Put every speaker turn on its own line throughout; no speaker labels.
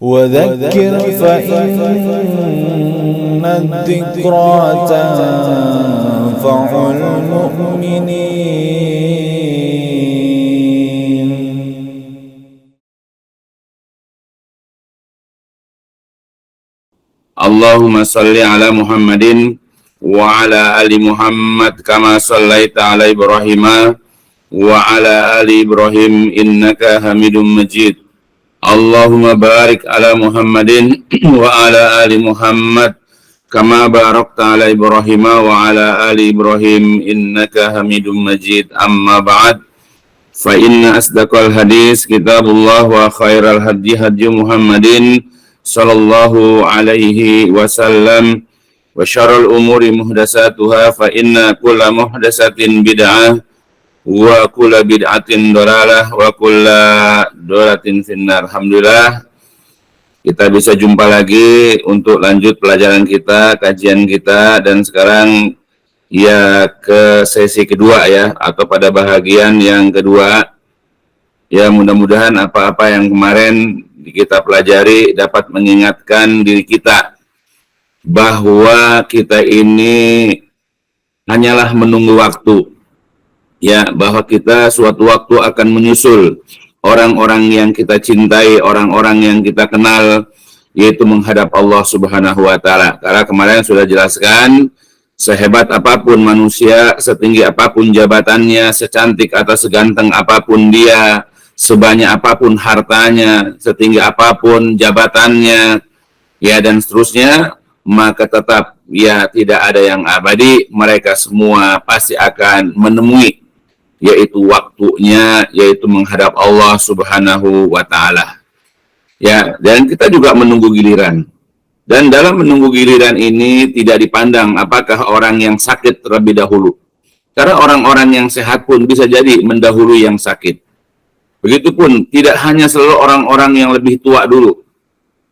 وذكر فإن الذكرى تنفع المؤمنين.
Allahumma salli ala Muhammadin wa ala ali Muhammad kama sallaita ala Ibrahim wa ala ali Ibrahim innaka Hamidum Majid. Allahumma barik ala Muhammadin wa ala ali Muhammad kama barakta ala Ibrahim wa ala ali Ibrahim innaka Hamidum Majid. Amma ba'd, fa inna asdaqal hadis kitabullah wa khairal hadi hadi Muhammadin sallallahu alaihi wasallam wa syarrul umuri muhdatsatuha fa inna kulla muhdatsatin bid'ah wa kulla bid'atin dhalalah wa kulla dhalalatin finnar. Alhamdulillah kita bisa jumpa lagi untuk lanjut pelajaran kita, kajian kita, dan sekarang ya ke sesi kedua ya, atau pada bahagian yang kedua. Ya, mudah-mudahan apa-apa yang kemarin kita pelajari dapat mengingatkan diri kita bahwa kita ini hanyalah menunggu waktu. Ya, bahwa kita suatu waktu akan menyusul orang-orang yang kita cintai, orang-orang yang kita kenal, yaitu menghadap Allah Subhanahu wa Ta'ala. Karena kemarin sudah jelaskan, sehebat apapun manusia, setinggi apapun jabatannya, secantik atau seganteng apapun dia, sebanyak apapun hartanya, setinggi apapun jabatannya, ya dan seterusnya, maka tetap ya tidak ada yang abadi. Mereka semua pasti akan menemui yaitu waktunya, yaitu menghadap Allah Subhanahu wa Ta'ala. Ya, dan kita juga menunggu giliran. Dan dalam menunggu giliran ini tidak dipandang apakah orang yang sakit terlebih dahulu. Karena orang-orang yang sehat pun bisa jadi mendahului yang sakit. Begitupun tidak hanya selalu orang-orang yang lebih tua dulu.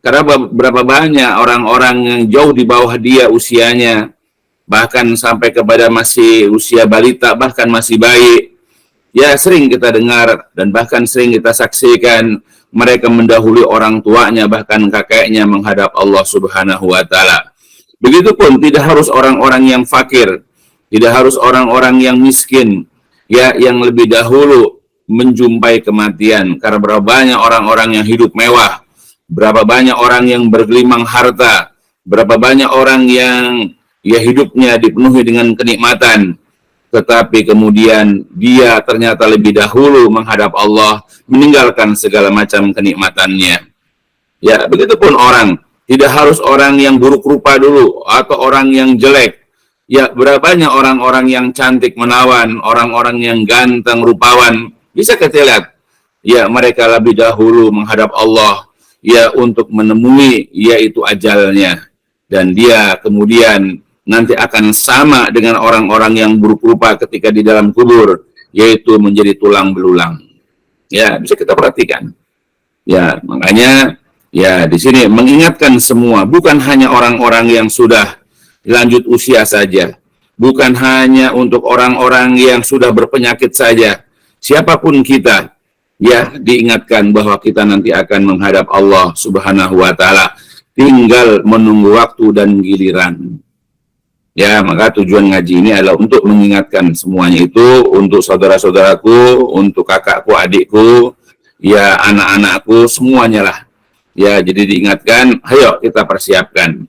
Karena berapa banyak orang-orang yang jauh di bawah dia usianya, bahkan sampai kepada masih usia balita, bahkan masih bayi. Ya, sering kita dengar dan bahkan sering kita saksikan mereka mendahului orang tuanya, bahkan kakeknya menghadap Allah Subhanahu wa Ta'ala. Begitupun tidak harus orang-orang yang fakir, tidak harus orang-orang yang miskin, ya, yang lebih dahulu menjumpai kematian. Karena berapa banyak orang-orang yang hidup mewah, berapa banyak orang yang bergelimang harta, berapa banyak orang yang ya hidupnya dipenuhi dengan kenikmatan, tetapi kemudian dia ternyata lebih dahulu menghadap Allah, meninggalkan segala macam kenikmatannya. Ya, begitupun orang, tidak harus orang yang buruk rupa dulu, atau orang yang jelek. Ya, berapa banyak orang-orang yang cantik menawan, orang-orang yang ganteng rupawan, bisa kita lihat, ya mereka lebih dahulu menghadap Allah, ya untuk menemui, yaitu ajalnya. Dan dia kemudian nanti akan sama dengan orang-orang yang buruk rupa ketika di dalam kubur, yaitu menjadi tulang belulang. Ya, bisa kita perhatikan. Ya, makanya ya di sini mengingatkan semua, bukan hanya orang-orang yang sudah lanjut usia saja, bukan hanya untuk orang-orang yang sudah berpenyakit saja. Siapapun kita, ya diingatkan bahwa kita nanti akan menghadap Allah Subhanahu wa Ta'ala, tinggal menunggu waktu dan giliran. Ya, maka tujuan ngaji ini adalah untuk mengingatkan semuanya itu, untuk saudara-saudaraku, untuk kakakku, adikku, ya anak-anakku, semuanya lah. Ya, jadi diingatkan, ayo kita persiapkan.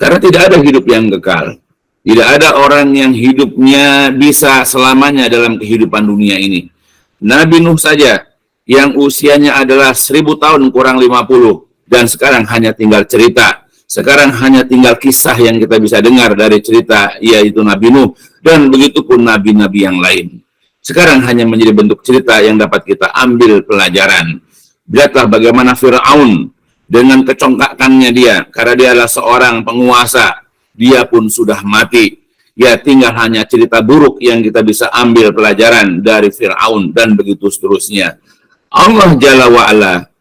Karena tidak ada hidup yang kekal. Tidak ada orang yang hidupnya bisa selamanya dalam kehidupan dunia ini. Nabi Nuh saja, yang usianya adalah 1000 tahun kurang 50, dan sekarang hanya tinggal cerita. Sekarang hanya tinggal kisah yang kita bisa dengar dari cerita, yaitu Nabi Nuh, dan begitu pun nabi-nabi yang lain. Sekarang hanya menjadi bentuk cerita yang dapat kita ambil pelajaran. Lihatlah bagaimana Fir'aun dengan kecongkakannya dia, karena dia adalah seorang penguasa, dia pun sudah mati. Ya, tinggal hanya cerita buruk yang kita bisa ambil pelajaran dari Fir'aun, dan begitu seterusnya. Allah Jalla wa'ala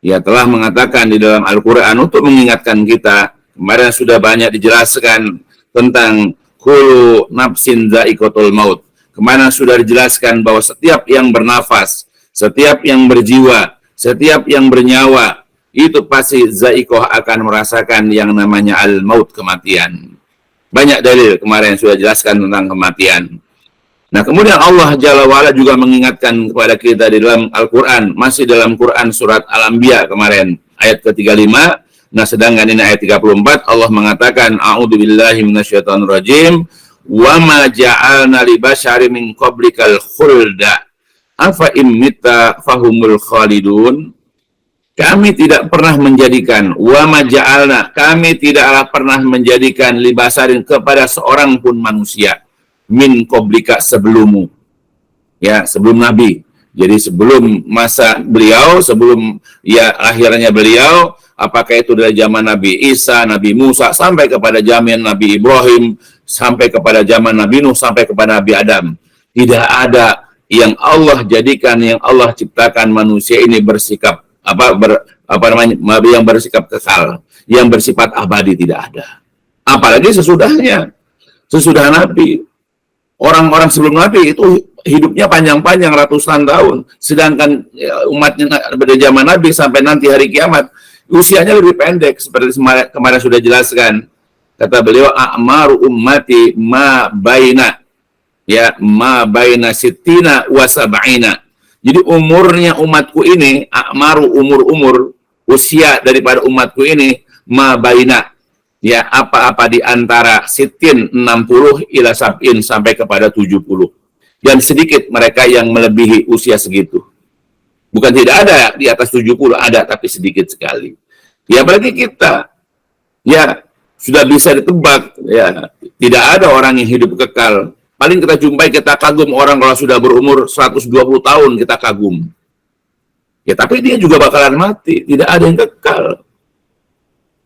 ya telah mengatakan di dalam Al-Quran untuk mengingatkan kita. Kemarin sudah banyak dijelaskan tentang kullu nafsin dha'iqatul maut. Kemarin sudah dijelaskan bahwa setiap yang bernafas, setiap yang berjiwa, setiap yang bernyawa, itu pasti za'iqah akan merasakan yang namanya al-maut, kematian. Banyak dalil kemarin sudah jelaskan tentang kematian. Nah, kemudian Allah Jalla wa'ala juga mengingatkan kepada kita di dalam Al-Quran, masih dalam Quran surat Al-Anbiya kemarin, ayat ke-35. Nah, sedangkan ini ayat 34, Allah mengatakan, a'udzubillahi minasyaitonirrajim, wa ma ja'alna li basyari min qablikal khulda afa immita fahumul khalidun. Kami tidak pernah menjadikan, wa ma ja'alna, kami tidaklah pernah menjadikan li basarin, kepada seorang pun manusia, min qablika, sebelummu, ya, sebelum Nabi. Jadi sebelum masa beliau, sebelum ya akhirnya beliau, apakah itu dari zaman Nabi Isa, Nabi Musa, sampai kepada zaman Nabi Ibrahim, sampai kepada zaman Nabi Nuh, sampai kepada Nabi Adam, tidak ada yang Allah jadikan, yang Allah ciptakan manusia ini bersikap yang bersikap kekal, yang bersifat abadi, tidak ada. Apalagi sesudahnya, sesudah Nabi. Orang-orang sebelum Nabi itu hidupnya panjang-panjang, ratusan tahun. Sedangkan umatnya pada zaman Nabi sampai nanti hari kiamat, usianya lebih pendek. Seperti kemarin sudah jelaskan. Kata beliau, a'maru ummati ma baina sittina wa sab'ina. Jadi umurnya umatku ini, a'maru, umur usia daripada umatku ini, ma baina, ya, apa-apa di antara sitin, 60, ila sab'in, sampai kepada 70. Dan sedikit mereka yang melebihi usia segitu. Bukan tidak ada di atas 70, ada, tapi sedikit sekali. Ya, apalagi kita, ya, sudah bisa ditebak, ya, tidak ada orang yang hidup kekal. Paling kita jumpai, kita kagum orang kalau sudah berumur 120 tahun, kita kagum. Ya, tapi dia juga bakalan mati, tidak ada yang kekal.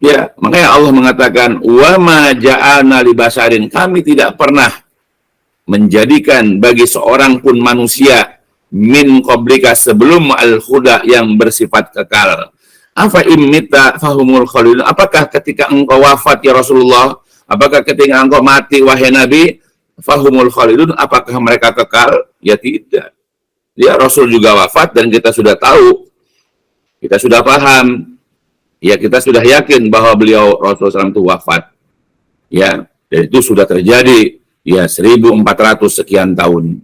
Ya, makanya Allah mengatakan, wa ma ja'alna li basarin, kami tidak pernah menjadikan bagi seorang pun manusia min qablika, sebelum al-khuda, yang bersifat kekal. Afa immita fahumul khalidun, apakah ketika engkau wafat ya Rasulullah, apakah ketika engkau mati wahai Nabi, fahumul khalidun, apakah mereka kekal? Ya tidak. Ya, Rasul juga wafat dan kita sudah tahu, kita sudah paham, ya, kita sudah yakin bahwa beliau Rasulullah SAW itu wafat. Ya, dan itu sudah terjadi, ya, 1400 sekian tahun.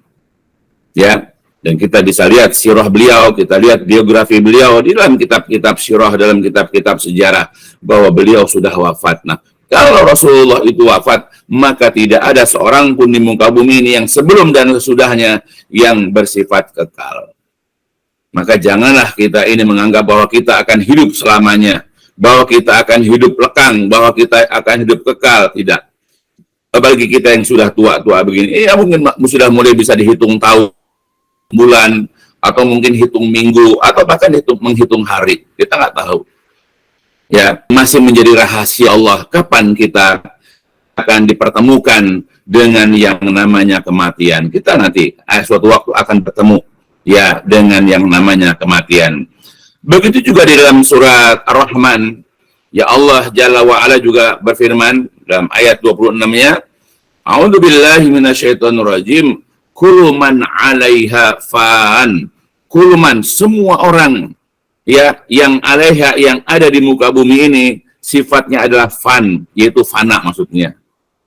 Ya, dan kita bisa lihat sirah beliau, kita lihat biografi beliau di dalam kitab-kitab sirah, dalam kitab-kitab sejarah, bahwa beliau sudah wafat. Nah, kalau Rasulullah itu wafat, maka tidak ada seorang pun di muka bumi ini yang sebelum dan sesudahnya yang bersifat kekal. Maka janganlah kita ini menganggap bahwa kita akan hidup selamanya, bahwa kita akan hidup lekang, bahwa kita akan hidup kekal. Tidak. Apalagi kita yang sudah tua-tua begini, ya mungkin sudah mulai bisa dihitung tahun, bulan, atau mungkin hitung minggu, atau bahkan menghitung hari. Kita nggak tahu. Ya, masih menjadi rahasia Allah kapan kita akan dipertemukan dengan yang namanya kematian. Kita nanti suatu waktu akan bertemu, ya, dengan yang namanya kematian. Begitu juga di dalam surat Ar-Rahman, ya, Allah Jalla wa'ala juga berfirman dalam ayat 26-nya, A'udzu billahi minasyaitonir rajim, kullu man 'alaiha fan. Kullu man, semua orang, ya, yang 'alaiha, yang ada di muka bumi ini, sifatnya adalah fan, yaitu fana maksudnya.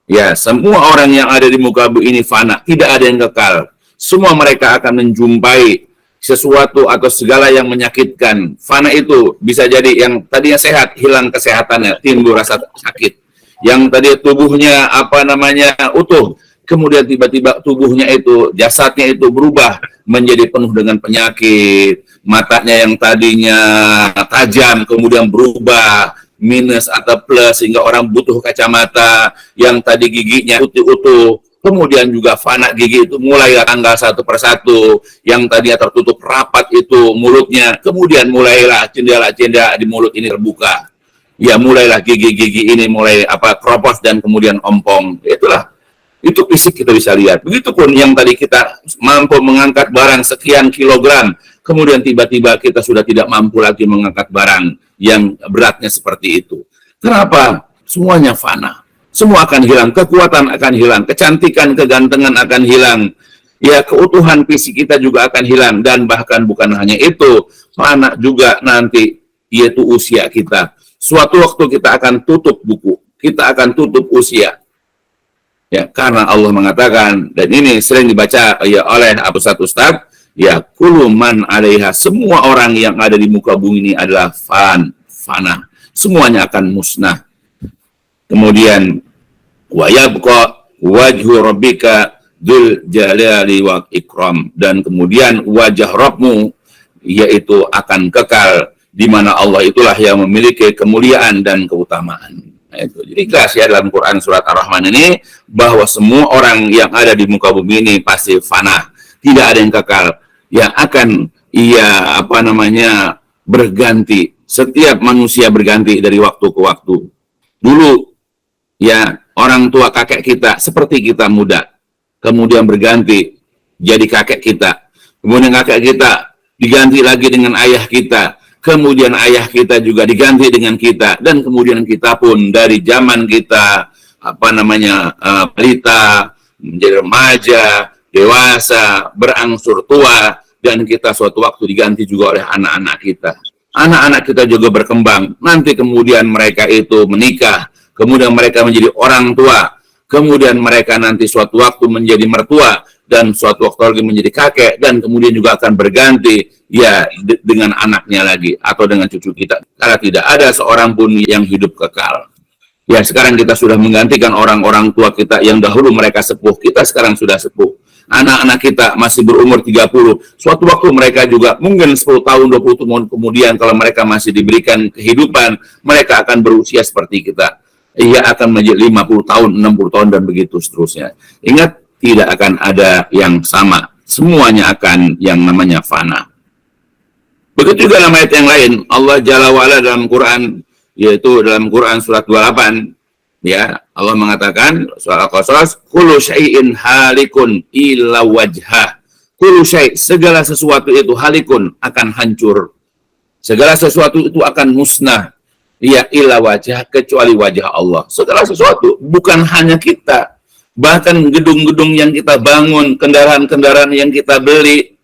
Ya, semua orang yang ada di muka bumi ini fana, tidak ada yang kekal. Semua mereka akan menjumpai sesuatu atau segala yang menyakitkan. Fana itu bisa jadi yang tadinya sehat, hilang kesehatannya, timbul rasa sakit. Yang tadi tubuhnya utuh, kemudian tiba-tiba tubuhnya itu, jasadnya itu berubah menjadi penuh dengan penyakit. Matanya yang tadinya tajam kemudian berubah minus atau plus, sehingga orang butuh kacamata. Yang tadi giginya utuh, kemudian juga fana gigi itu mulai tanggal satu persatu. Yang tadinya tertutup rapat itu mulutnya, kemudian mulailah jendela-jendela di mulut ini terbuka. Ya, mulailah gigi-gigi ini mulai keropos dan kemudian ompong. Itu fisik kita bisa lihat. Begitupun yang tadi kita mampu mengangkat barang sekian kilogram, kemudian tiba-tiba kita sudah tidak mampu lagi mengangkat barang yang beratnya seperti itu. Kenapa? Semuanya fana. Semua akan hilang, kekuatan akan hilang, kecantikan, kegantengan akan hilang. Ya, keutuhan fisik kita juga akan hilang. Dan bahkan bukan hanya itu, fana juga nanti yaitu usia kita. Suatu waktu kita akan tutup buku, kita akan tutup usia. Ya, karena Allah mengatakan, dan ini sering dibaca ya oleh Ustaz, ya, kullu man 'alaiha, semua orang yang ada di muka bumi ini adalah fana. Semuanya akan musnah. Kemudian wa yabqa wajhu rabbika dzul jalali wal ikram, dan kemudian wajah Rabbmu yaitu akan kekal, di mana Allah itulah yang memiliki kemuliaan dan keutamaan. Nah, itu. Jadi jelas ya dalam Quran surat Ar-Rahman ini bahwa semua orang yang ada di muka bumi ini pasti fana, tidak ada yang kekal, yang akan berganti. Setiap manusia berganti dari waktu ke waktu. Dulu ya orang tua kakek kita seperti kita muda, kemudian berganti jadi kakek kita, kemudian kakek kita diganti lagi dengan ayah kita, kemudian ayah kita juga diganti dengan kita, dan kemudian kita pun dari zaman kita balita menjadi remaja, dewasa, berangsur tua, dan kita suatu waktu diganti juga oleh anak-anak kita. Anak-anak kita juga berkembang, nanti kemudian mereka itu menikah, kemudian mereka menjadi orang tua, kemudian mereka nanti suatu waktu menjadi mertua, dan suatu waktu lagi menjadi kakek, dan kemudian juga akan berganti ya dengan anaknya lagi atau dengan cucu kita. Karena tidak ada seorang pun yang hidup kekal. Ya, sekarang kita sudah menggantikan orang-orang tua kita yang dahulu mereka sepuh, kita sekarang sudah sepuh. Anak-anak kita masih berumur 30. Suatu waktu mereka juga mungkin 10 tahun, 20 tahun kemudian kalau mereka masih diberikan kehidupan, mereka akan berusia seperti kita. Ia akan menjadi 50 tahun, 60 tahun, dan begitu seterusnya. Ingat, tidak akan ada yang sama. Semuanya akan yang namanya fana. Begitu juga dalam ayat yang lain, Allah Jalla wa'ala dalam Quran, yaitu dalam Quran surat 28, ya, Allah mengatakan, surat Al-Qasas, kullu syai'in halikun illa wajhah. Kullu syai', segala sesuatu itu halikun, akan hancur. Segala sesuatu itu akan musnah. Ya, illa wajah, kecuali wajah Allah. Segala sesuatu, bukan hanya kita. Bahkan gedung-gedung yang kita bangun, kendaraan-kendaraan yang kita beli,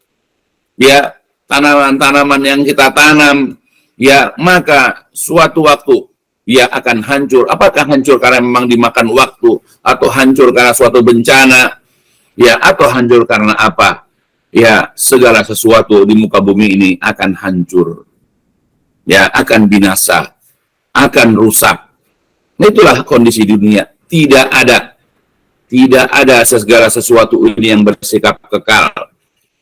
ya, tanaman-tanaman yang kita tanam, ya, maka suatu waktu ya akan hancur. Apakah hancur karena memang dimakan waktu, atau hancur karena suatu bencana, ya, atau hancur karena apa? Ya, segala sesuatu di muka bumi ini akan hancur. Ya, akan binasa, akan rusak. Itulah kondisi dunia. Tidak ada segala sesuatu ini yang bersikap kekal.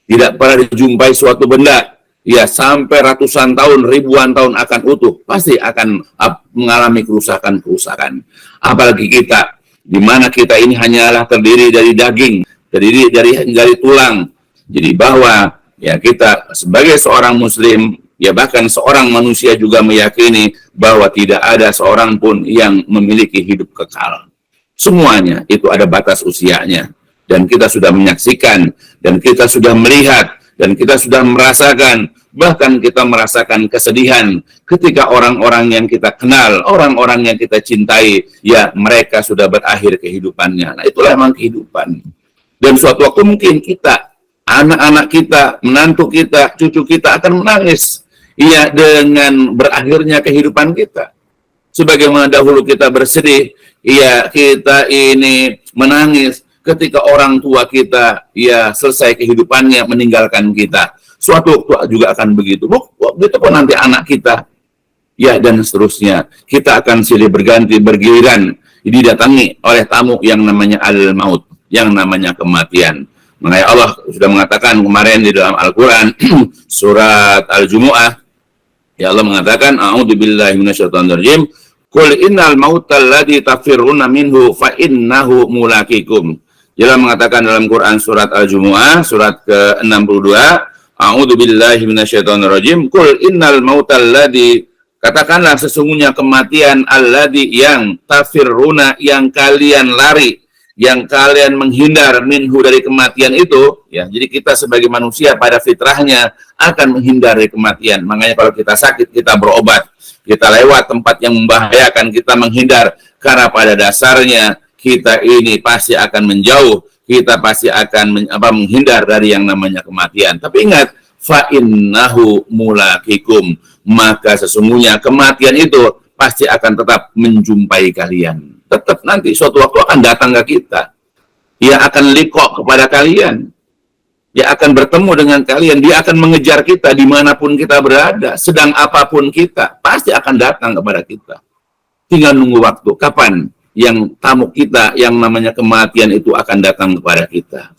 Tidak pernah dijumpai suatu benda, ya, sampai ratusan tahun, ribuan tahun akan utuh. Pasti akan mengalami kerusakan-kerusakan. Apalagi kita, di mana kita ini hanyalah terdiri dari daging, terdiri dari tulang. Jadi bahwa ya kita sebagai seorang muslim, ya bahkan seorang manusia juga meyakini bahwa tidak ada seorang pun yang memiliki hidup kekal. Semuanya itu ada batas usianya. Dan kita sudah menyaksikan, dan kita sudah melihat, dan kita sudah merasakan, bahkan kita merasakan kesedihan ketika orang-orang yang kita kenal, orang-orang yang kita cintai, ya mereka sudah berakhir kehidupannya. Nah, itulah memang kehidupan. Dan suatu waktu mungkin kita, anak-anak kita, menantu kita, cucu kita akan menangis, ya, dengan berakhirnya kehidupan kita. Sebagaimana dahulu kita bersedih, ya, kita ini menangis ketika orang tua kita ya selesai kehidupannya meninggalkan kita. Suatu waktu juga akan begitu. Begitu pun nanti anak kita, ya, dan seterusnya. Kita akan silih berganti, bergiliran didatangi oleh tamu yang namanya al-maut, yang namanya kematian. Makanya Allah sudah mengatakan kemarin di dalam Al-Quran surat Al-Jumu'ah, ya, Allah mengatakan a'udzubillahi minasyaitonirrajim, qul innal mautal ladzi tafirruna minhu fa innahu mulaqikum. Allah mengatakan dalam Quran surat Al-Jumu'ah surat ke-62, a'udzubillahi minasyaitonirrajim, qul innal mautal ladzi, katakanlah sesungguhnya kematian alladzi yang tafirruna, yang kalian lari, yang kalian menghindar, minhu dari kematian itu, ya. Jadi kita sebagai manusia pada fitrahnya akan menghindar dari kematian. Makanya kalau kita sakit kita berobat, kita lewat tempat yang membahayakan kita menghindar, karena pada dasarnya kita ini pasti akan menjauh, kita pasti akan menghindar dari yang namanya kematian. Tapi ingat, fa innahu mulaqikum, maka sesungguhnya kematian itu pasti akan tetap menjumpai kalian. Tetap nanti suatu waktu akan datang ke kita. Dia akan liqo kepada kalian. Dia akan bertemu dengan kalian. Dia akan mengejar kita dimanapun kita berada. Sedang apapun kita, pasti akan datang kepada kita. Tinggal nunggu waktu. Kapan yang tamu kita, yang namanya kematian itu akan datang kepada kita.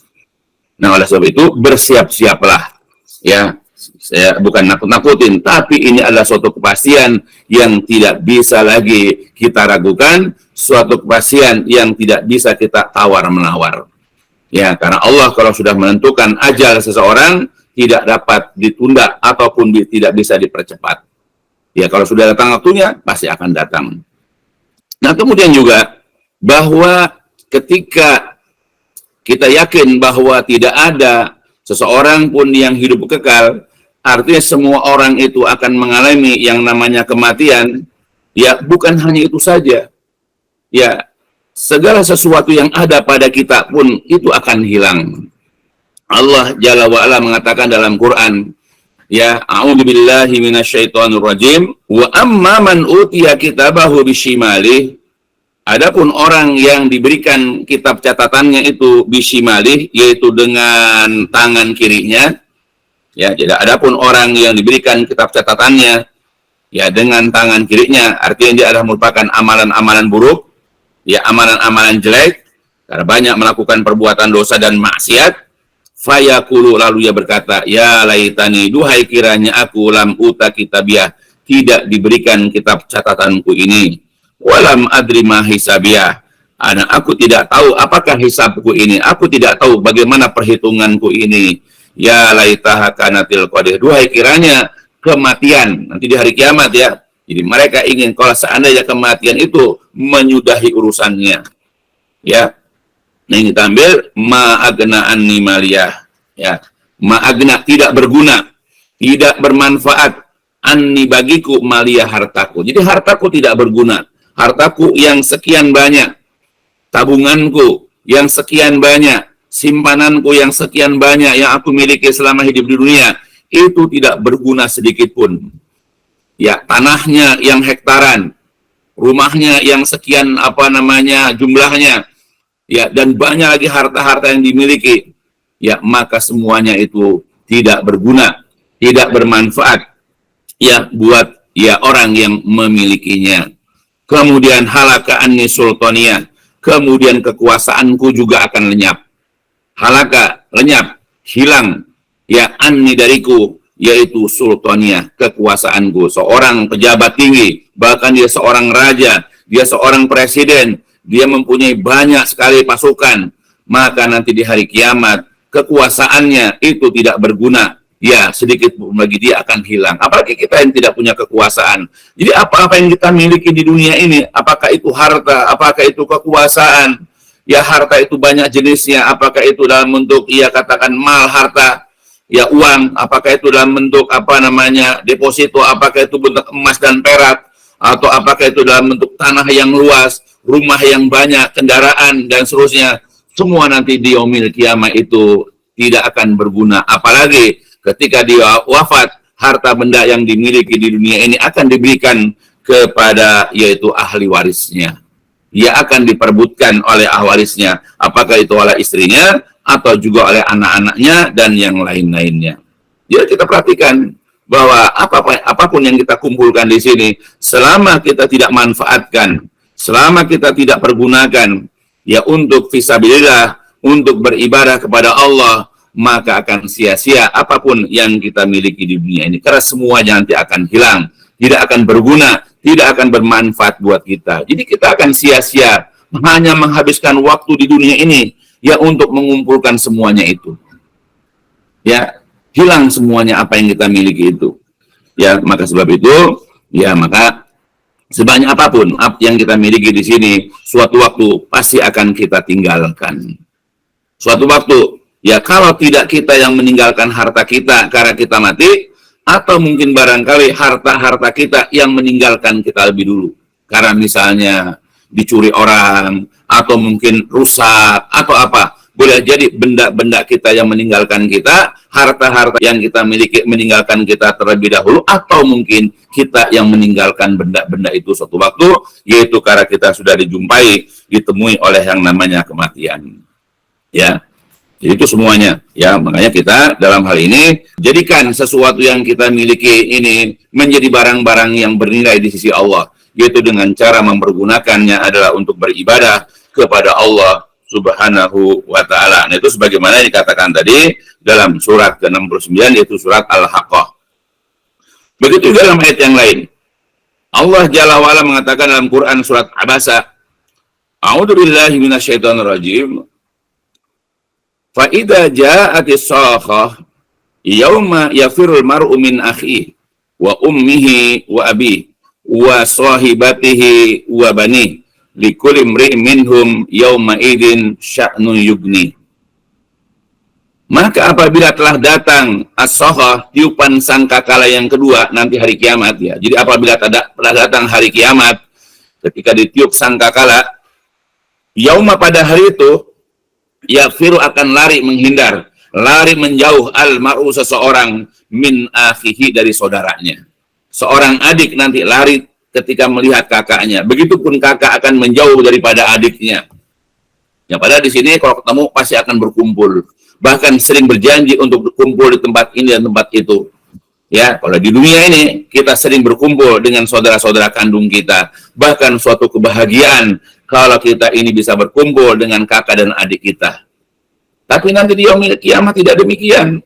Nah, oleh sebab itu, bersiap-siaplah. Ya, saya bukan nakut-nakutin, tapi ini adalah suatu kepastian yang tidak bisa lagi kita ragukan, suatu kepastian yang tidak bisa kita tawar-menawar. Ya, karena Allah kalau sudah menentukan ajal seseorang, tidak dapat ditunda ataupun tidak bisa dipercepat. Ya, kalau sudah datang waktunya, pasti akan datang. Nah, kemudian juga bahwa ketika kita yakin bahwa tidak ada seseorang pun yang hidup kekal, artinya semua orang itu akan mengalami yang namanya kematian, ya bukan hanya itu saja. Ya, segala sesuatu yang ada pada kita pun itu akan hilang. Allah Jalla wa'ala mengatakan dalam Quran, ya, a'udzubillahi minasyaitonirrajim, wa amma man utiya kitabahu bishimalih, adapun orang yang diberikan kitab catatannya itu bishimalih, yaitu dengan tangan kirinya, ya, jadi adapun orang yang diberikan kitab catatannya ya dengan tangan kirinya, artinya dia adalah merupakan amalan-amalan buruk, ya amalan-amalan jelek, karena banyak melakukan perbuatan dosa dan maksiat. Fayaqulu, lalu ia berkata, ya laitani, duhai kiranya aku lam uta kitabiah, tidak diberikan kitab catatanku ini. Walam adri ma hisabiah, aku tidak tahu apakah hisabku ini, aku tidak tahu bagaimana perhitunganku ini. Ya laitaha kanatil qadir, duhai kiranya kematian nanti di hari kiamat, ya. Jadi mereka ingin kalau seandainya kematian itu menyudahi urusannya. Ya. Nah, ini kita ambil ma'agna anni maliyah, ya. Ma'agna, tidak berguna, tidak bermanfaat, anni bagiku maliyah, hartaku. Jadi hartaku tidak berguna. Hartaku yang sekian banyak, tabunganku yang sekian banyak, simpananku yang sekian banyak yang aku miliki selama hidup di dunia, itu tidak berguna sedikit pun. Ya, tanahnya yang hektaran, rumahnya yang sekian jumlahnya, ya, dan banyak lagi harta-harta yang dimiliki, ya, maka semuanya itu tidak berguna, tidak bermanfaat, ya, buat ya orang yang memilikinya. Kemudian halaka anni sultaniyah, kemudian kekuasaanku juga akan lenyap. Halaka, lenyap, hilang, ya, anni dariku, yaitu sultaniyah, kekuasaanku. Seorang pejabat tinggi, bahkan dia seorang raja, dia seorang presiden, dia mempunyai banyak sekali pasukan, maka nanti di hari kiamat kekuasaannya itu tidak berguna, ya, sedikit pun bagi dia akan hilang. Apalagi kita yang tidak punya kekuasaan. Jadi apa-apa yang kita miliki di dunia ini, apakah itu harta, apakah itu kekuasaan, ya, harta itu banyak jenisnya, apakah itu dalam bentuk, ya, katakan mal harta, ya, uang, apakah itu dalam bentuk deposito, apakah itu bentuk emas dan perak, atau apakah itu dalam bentuk tanah yang luas, rumah yang banyak, kendaraan, dan seterusnya. Semua nanti di yaumil kiamah itu tidak akan berguna. Apalagi ketika dia wafat, harta benda yang dimiliki di dunia ini akan diberikan kepada, yaitu ahli warisnya. Dia akan diperbutkan oleh ahli warisnya. Apakah itu oleh istrinya, atau juga oleh anak-anaknya, dan yang lain-lainnya. Jadi kita perhatikan bahwa apapun yang kita kumpulkan di sini, selama kita tidak manfaatkan, selama kita tidak pergunakan, ya, untuk fisabilillah, untuk beribadah kepada Allah, maka akan sia-sia apapun yang kita miliki di dunia ini. Karena semuanya nanti akan hilang, tidak akan berguna, tidak akan bermanfaat buat kita. Jadi kita akan sia-sia, hanya menghabiskan waktu di dunia ini, ya, untuk mengumpulkan semuanya itu. Ya, hilang semuanya apa yang kita miliki itu. Ya, maka sebab itu, ya, maka sebanyak apapun yang kita miliki di sini, suatu waktu pasti akan kita tinggalkan. Suatu waktu, ya, kalau tidak kita yang meninggalkan harta kita karena kita mati, atau mungkin barangkali harta-harta kita yang meninggalkan kita lebih dulu. Karena misalnya dicuri orang, atau mungkin rusak, atau apa. boleh jadi benda-benda kita yang meninggalkan kita, harta-harta yang kita miliki meninggalkan kita terlebih dahulu, atau mungkin kita yang meninggalkan benda-benda itu suatu waktu, yaitu karena kita sudah ditemui oleh yang namanya kematian. Ya, jadi itu semuanya. Ya, makanya kita dalam hal ini jadikan sesuatu yang kita miliki ini menjadi barang-barang yang bernilai di sisi Allah, yaitu dengan cara mempergunakannya adalah untuk beribadah kepada Allah Subhanahu wa ta'ala. Nah, itu sebagaimana dikatakan tadi dalam surat ke-69, yaitu surat Al-Haqqah. Begitu dalam ayat yang lain. Allah Jalla wa'ala mengatakan dalam Quran surat Abasa, A'udzu billahi minasyaitonir rajim. Fa idza ja'atis sakhah yauma yafirul mar'u min akhihi wa ummihi wa abihi wa sahibatihi wa banihi likulli imri'in minhum yawma idin sya'nu yugni. Maka apabila telah datang as-sakhah, tiupan sangkakala yang kedua nanti hari kiamat, ya. Jadi apabila telah datang hari kiamat, ketika ditiup sangkakala, yauma pada hari itu, yafiru akan lari menghindar, lari menjauh al-mar'u seseorang min akhihi dari saudaranya. Seorang adik nanti lari ketika melihat kakaknya. Begitupun kakak akan menjauh daripada adiknya. Ya, padahal di sini kalau ketemu pasti akan berkumpul. Bahkan sering berjanji untuk berkumpul di tempat ini dan tempat itu. Ya, kalau di dunia ini kita sering berkumpul dengan saudara-saudara kandung kita. Bahkan suatu kebahagiaan kalau kita ini bisa berkumpul dengan kakak dan adik kita. Tapi nanti di yaumil kiamat tidak demikian.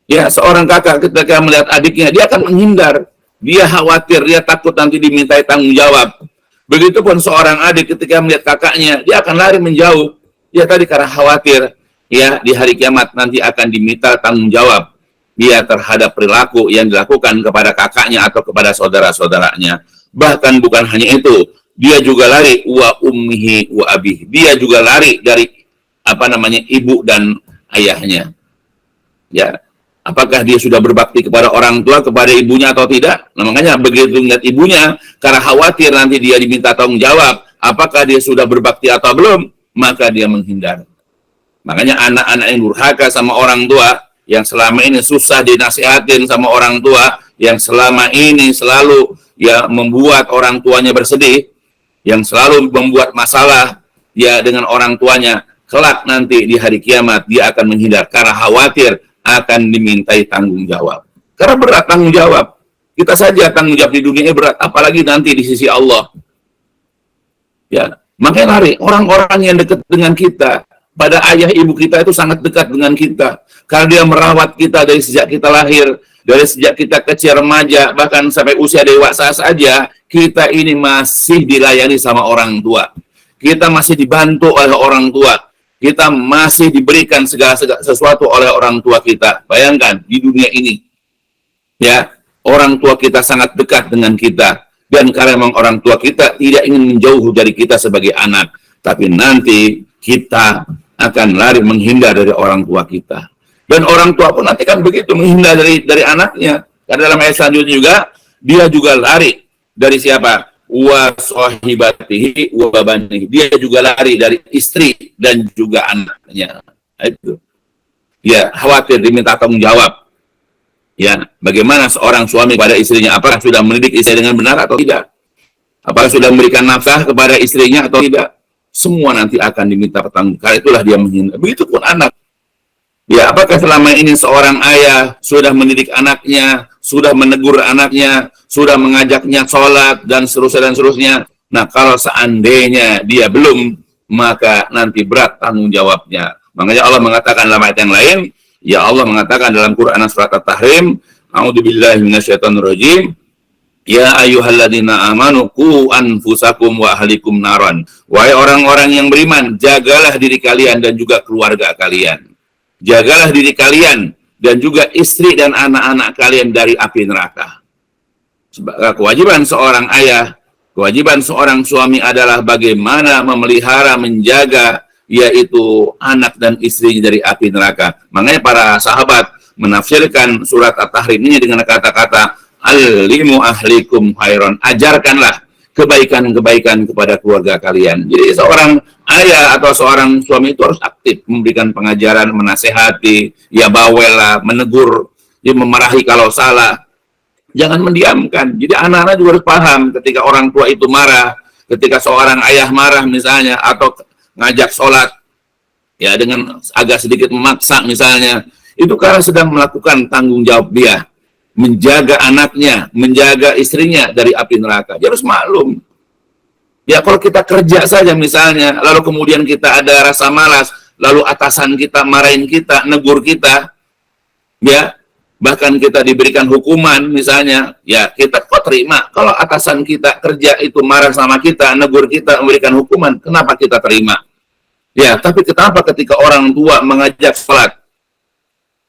Ya, seorang kakak ketika melihat adiknya, dia akan menghindar. Dia khawatir, dia takut nanti dimintai tanggung jawab. Begitupun seorang adik ketika melihat kakaknya, dia akan lari menjauh. Dia tadi karena khawatir, ya, di hari kiamat nanti akan diminta tanggung jawab dia terhadap perilaku yang dilakukan kepada kakaknya atau kepada saudara-saudaranya. Bahkan bukan hanya itu, dia juga lari wa ummihi wa abih. Dia juga lari dari ibu dan ayahnya. Ya. Apakah dia sudah berbakti kepada orang tua, kepada ibunya atau tidak? Nah, makanya begitu melihat ibunya, karena khawatir nanti dia diminta tanggung jawab, apakah dia sudah berbakti atau belum, maka dia menghindar. Makanya anak-anak yang durhaka sama orang tua, yang selama ini susah dinasihatin sama orang tua, yang selama ini selalu ya membuat orang tuanya bersedih, yang selalu membuat masalah ya dengan orang tuanya, kelak nanti di hari kiamat dia akan menghindar karena khawatir akan dimintai tanggung jawab. Karena berat tanggung jawab. Kita saja tanggung jawab di dunia berat, apalagi nanti di sisi Allah. Ya, makanya lari. Orang-orang yang dekat dengan kita, pada ayah ibu kita itu sangat dekat dengan kita. Karena dia merawat kita dari sejak kita lahir, dari sejak kita kecil remaja, bahkan sampai usia dewasa saja, kita ini masih dilayani sama orang tua. Kita masih dibantu oleh orang tua. Kita masih diberikan segala sesuatu oleh orang tua kita. Bayangkan, di dunia ini, ya, orang tua kita sangat dekat dengan kita. Dan karena memang orang tua kita tidak ingin menjauh dari kita sebagai anak. Tapi nanti kita akan lari menghindar dari orang tua kita. Dan orang tua pun nanti kan begitu, menghindar dari anaknya. Karena dalam ayat selanjutnya juga, dia juga lari dari siapa? Wa sahibatihi wa banihi. Dia juga lari dari istri dan juga anaknya. Itu. Ya, khawatir diminta tanggung jawab. Ya, bagaimana seorang suami pada istrinya? Apakah sudah mendidik istri dengan benar atau tidak? Apakah sudah memberikan nafkah kepada istrinya atau tidak? Semua nanti akan diminta pertanggungjawaban. Itulah dia menghindar. Begitupun anak. Ya, apakah selama ini seorang ayah sudah mendidik anaknya, sudah menegur anaknya, sudah mengajaknya sholat, dan seterusnya. Nah, kalau seandainya dia belum, maka nanti berat tanggung jawabnya. Makanya Allah mengatakan dalam ayat yang lain, ya Allah mengatakan dalam Quran surat At-Tahrim, A'udzubillahi minasyaitonirrajim, ya ayyuhalladzina amanu qu anfusakum wa ahlikum naran. Wahai orang-orang yang beriman, jagalah diri kalian dan juga keluarga kalian. Jagalah diri kalian dan juga istri dan anak-anak kalian dari api neraka. Kewajiban seorang ayah, kewajiban seorang suami adalah bagaimana memelihara, menjaga, yaitu anak dan istrinya dari api neraka. Makanya para sahabat menafsirkan surat At-Tahrim ini dengan kata-kata, Alimu ahlikum khairan. Ajarkanlah kebaikan-kebaikan kepada keluarga kalian. Jadi seorang ayah atau seorang suami itu harus aktif memberikan pengajaran, menasehati, ya bawel lah, menegur, ya memarahi kalau salah. Jangan mendiamkan. Jadi anak-anak juga harus paham ketika orang tua itu marah, ketika seorang ayah marah misalnya, atau ngajak sholat, ya dengan agak sedikit memaksa misalnya, itu karena sedang melakukan tanggung jawab dia. Menjaga anaknya, menjaga istrinya dari api neraka. Dia harus maklum. Ya kalau kita kerja saja misalnya, lalu kemudian kita ada rasa malas, lalu atasan kita marahin kita, negur kita, ya, bahkan kita diberikan hukuman misalnya, ya kita kok terima. Kalau atasan kita kerja itu marah sama kita, negur kita, memberikan hukuman, kenapa kita terima? Ya, tapi kenapa ketika orang tua mengajak sholat,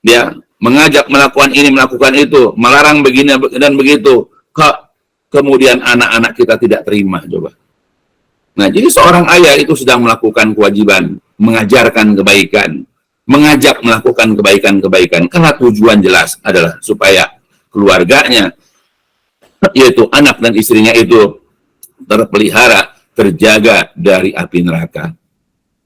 ya, mengajak melakukan ini, melakukan itu, melarang begini dan begitu, kok kemudian anak-anak kita tidak terima, coba. Nah, jadi seorang ayah itu sedang melakukan kewajiban, mengajarkan kebaikan, mengajak melakukan kebaikan-kebaikan, karena tujuan jelas adalah supaya keluarganya, yaitu anak dan istrinya itu terpelihara, terjaga dari api neraka.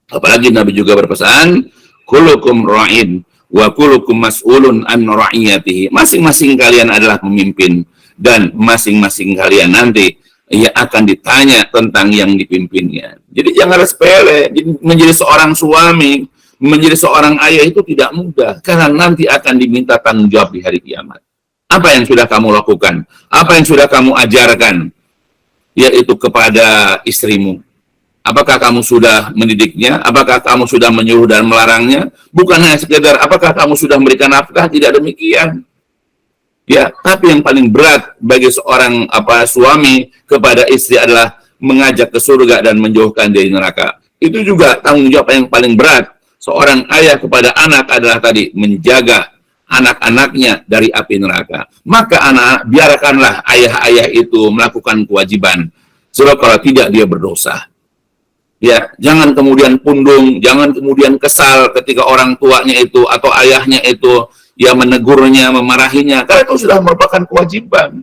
Apalagi Nabi juga berpesan, kullukum ra'in wa kullukum mas'ulun an ra'iyatihi. Masing-masing kalian adalah pemimpin dan masing-masing kalian nanti ia akan ditanya tentang yang dipimpinnya. Jadi jangan sepele. Menjadi seorang suami, menjadi seorang ayah itu tidak mudah, karena nanti akan diminta tanggung jawab di hari kiamat. Apa yang sudah kamu lakukan? Apa yang sudah kamu ajarkan? Yaitu kepada istrimu. Apakah kamu sudah mendidiknya? Apakah kamu sudah menyuruh dan melarangnya? Bukan hanya sekedar apakah kamu sudah memberikan nafkah, tidak demikian. Ya, tapi yang paling berat bagi seorang suami kepada istri adalah mengajak ke surga dan menjauhkan dari neraka. Itu juga tanggung jawab yang paling berat. Seorang ayah kepada anak adalah tadi menjaga anak-anaknya dari api neraka. Maka anak-anak biarkanlah ayah-ayah itu melakukan kewajiban. Sebab kalau tidak dia berdosa. Ya, jangan kemudian pundung, jangan kemudian kesal ketika orang tuanya itu atau ayahnya itu ya menegurnya, memarahinya, karena itu sudah merupakan kewajiban.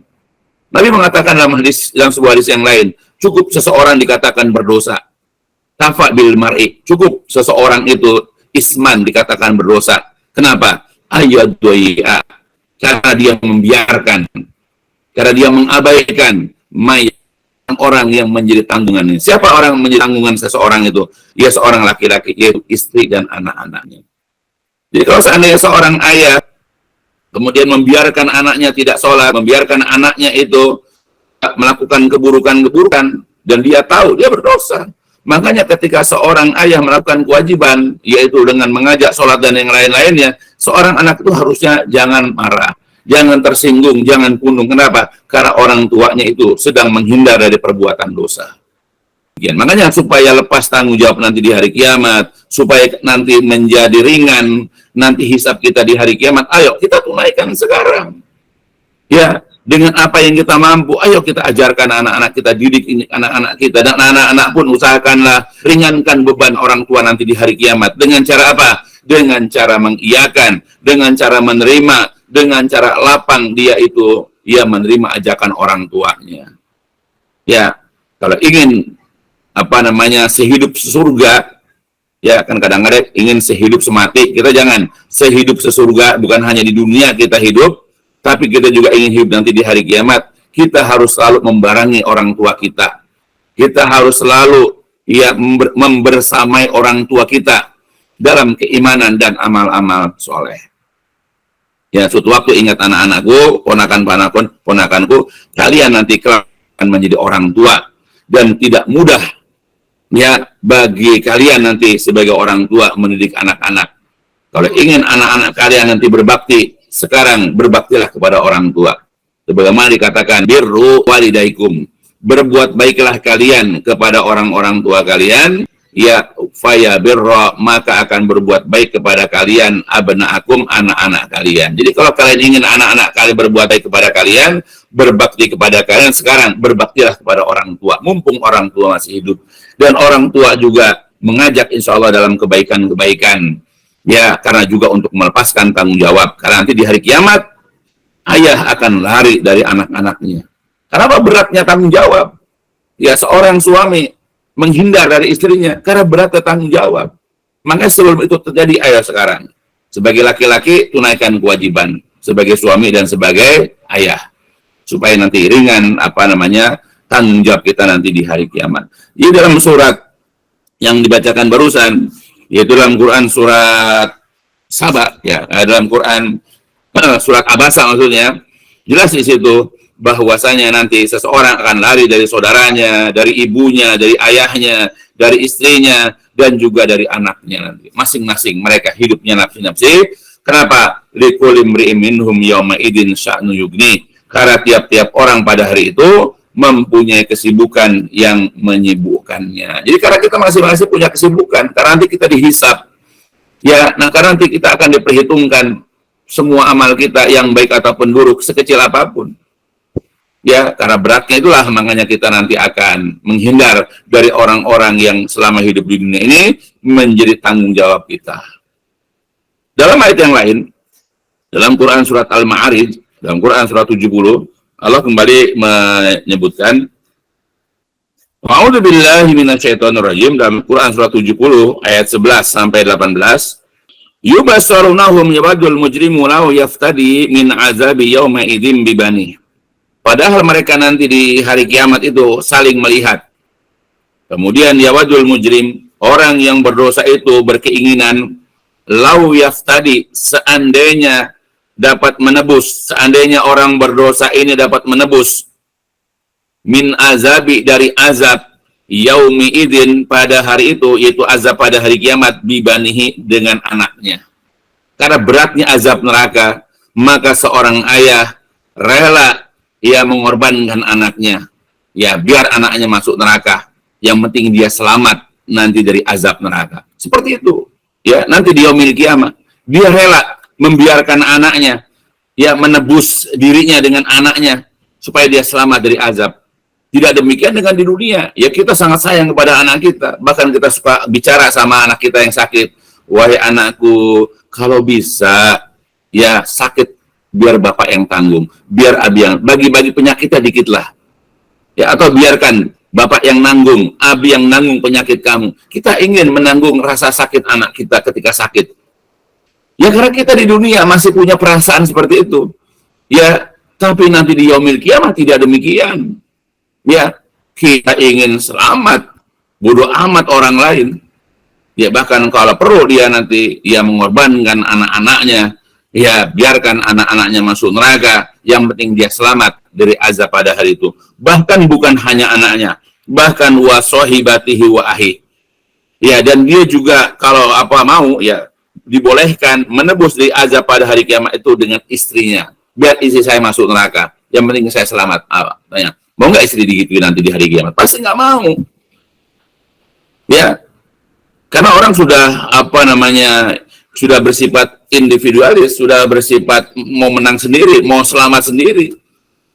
Nabi mengatakan dalam sebuah hadis yang lain, cukup seseorang dikatakan berdosa. Kafa bil mar'i, cukup seseorang itu isman dikatakan berdosa. Kenapa? Ayyaddu'a, karena dia membiarkan, karena dia mengabaikan orang yang menjadi tanggungannya. Siapa orang yang menjadi tanggungan seseorang itu? Ya seorang laki-laki, yaitu istri dan anak-anaknya. Jadi kalau seandainya seorang ayah kemudian membiarkan anaknya tidak sholat, membiarkan anaknya itu melakukan keburukan-keburukan, dan dia tahu dia berdosa. Makanya ketika seorang ayah melakukan kewajiban, yaitu dengan mengajak sholat dan yang lain-lainnya, seorang anak itu harusnya jangan marah, jangan tersinggung, jangan pundung. Kenapa? Karena orang tuanya itu sedang menghindar dari perbuatan dosa. Makanya supaya lepas tanggung jawab nanti di hari kiamat, supaya nanti menjadi ringan, nanti hisab kita di hari kiamat, ayo kita tunaikan sekarang. Ya, dengan apa yang kita mampu, ayo kita ajarkan anak-anak kita, didik anak-anak kita, dan anak-anak pun usahakanlah ringankan beban orang tua nanti di hari kiamat. Dengan cara apa? Dengan cara mengiyakan, dengan cara menerima, dengan cara lapang dia itu, ia menerima ajakan orang tuanya. Ya, kalau ingin sehidup sesurga, ya kan kadang-kadang ingin sehidup semati, kita jangan sehidup sesurga, bukan hanya di dunia kita hidup, tapi kita juga ingin hidup nanti di hari kiamat. Kita harus selalu membarengi orang tua kita. Kita harus selalu membersamai orang tua kita dalam keimanan dan amal-amal soleh. Ya, suatu waktu ingat anak-anakku, ponakanku, kalian nanti akan menjadi orang tua, dan tidak mudah ya bagi kalian nanti sebagai orang tua mendidik anak-anak. Kalau ingin anak-anak kalian nanti berbakti, sekarang berbaktilah kepada orang tua. Sebagaimana dikatakan, birru walidaikum, berbuat baiklah kalian kepada orang-orang tua kalian, ya faya birra, maka akan berbuat baik kepada kalian abna'akum, anak-anak kalian. Jadi kalau kalian ingin anak-anak kalian berbuat baik kepada kalian, berbakti kepada kalian, sekarang berbaktilah kepada orang tua, mumpung orang tua masih hidup. Dan orang tua juga mengajak insya Allah dalam kebaikan-kebaikan, ya, karena juga untuk melepaskan tanggung jawab. Karena nanti di hari kiamat, ayah akan lari dari anak-anaknya. Kenapa beratnya tanggung jawab? Ya, seorang suami menghindar dari istrinya karena berat tanggung jawab. Makanya sebelum itu terjadi, ayo sekarang sebagai laki-laki tunaikan kewajiban sebagai suami dan sebagai ayah supaya nanti ringan tanggung jawab kita nanti di hari kiamat. Ini dalam surat yang dibacakan barusan, yaitu dalam Quran surat Saba, ya, dalam Quran surat Abasa maksudnya, jelas di situ bahwasanya nanti seseorang akan lari dari saudaranya, dari ibunya, dari ayahnya, dari istrinya, dan juga dari anaknya nanti. Masing-masing mereka hidupnya nafsi-nafsi. Kenapa? Likulli imri'in minhum yawma idzin sya'nu yughni. Karena tiap-tiap orang pada hari itu mempunyai kesibukan yang menyibukkannya. Jadi karena kita masing-masing punya kesibukan, karena nanti kita dihisab. Ya, nah karena nanti kita akan diperhitungkan semua amal kita yang baik ataupun buruk sekecil apapun. Ya, karena beratnya itulah makanya kita nanti akan menghindar dari orang-orang yang selama hidup di dunia ini menjadi tanggung jawab kita. Dalam ayat yang lain, dalam Quran surat Al-Ma'arij, dalam Quran surat 70, Allah kembali menyebutkan A'udzu billahi minasyaitonir rajim, dalam Quran surat 70 ayat 11 sampai 18. Yubasarunahum yawadul mujrimu law yaftadi min azabi yauma idzin bibani. Padahal mereka nanti di hari kiamat itu saling melihat. Kemudian yawadul mujrim, orang yang berdosa itu berkeinginan law yaftadi, seandainya dapat menebus, seandainya orang berdosa ini dapat menebus min azabi, dari azab yaumi idzin, pada hari itu, yaitu azab pada hari kiamat, bibanihi, dengan anaknya. Karena beratnya azab neraka, maka seorang ayah rela ia mengorbankan anaknya, ya biar anaknya masuk neraka, yang penting dia selamat nanti dari azab neraka. Seperti itu, ya, nanti di yaumil kiamat dia rela membiarkan anaknya, ya, menebus dirinya dengan anaknya supaya dia selamat dari azab. Tidak demikian dengan di dunia. Ya, kita sangat sayang kepada anak kita. Bahkan kita suka bicara sama anak kita yang sakit. Wahai anakku, kalau bisa, ya sakit biar bapak yang tanggung. Biar abi yang bagi-bagi penyakitnya dikit lah. Ya, atau biarkan bapak yang nanggung, abi yang nanggung penyakit kamu. Kita ingin menanggung rasa sakit anak kita ketika sakit. Ya, karena kita di dunia masih punya perasaan seperti itu. Ya, tapi nanti di yaumil kiamat tidak demikian. Ya, kita ingin selamat, bodoh amat orang lain. Ya, bahkan kalau perlu dia nanti mengorbankan anak-anaknya, ya biarkan anak-anaknya masuk neraka, yang penting dia selamat dari azab pada hari itu. Bahkan bukan hanya anaknya, bahkan wa sahibatihi wa ahi. Ya, dan dia juga kalau mau, ya dibolehkan menebus dari azab pada hari kiamat itu dengan istrinya. Biar istri saya masuk neraka, yang penting saya selamat. Tanya, mau nggak istri digituin nanti di hari kiamat? Pasti nggak mau. Ya, karena orang sudah sudah bersifat individualis, sudah bersifat mau menang sendiri, mau selamat sendiri.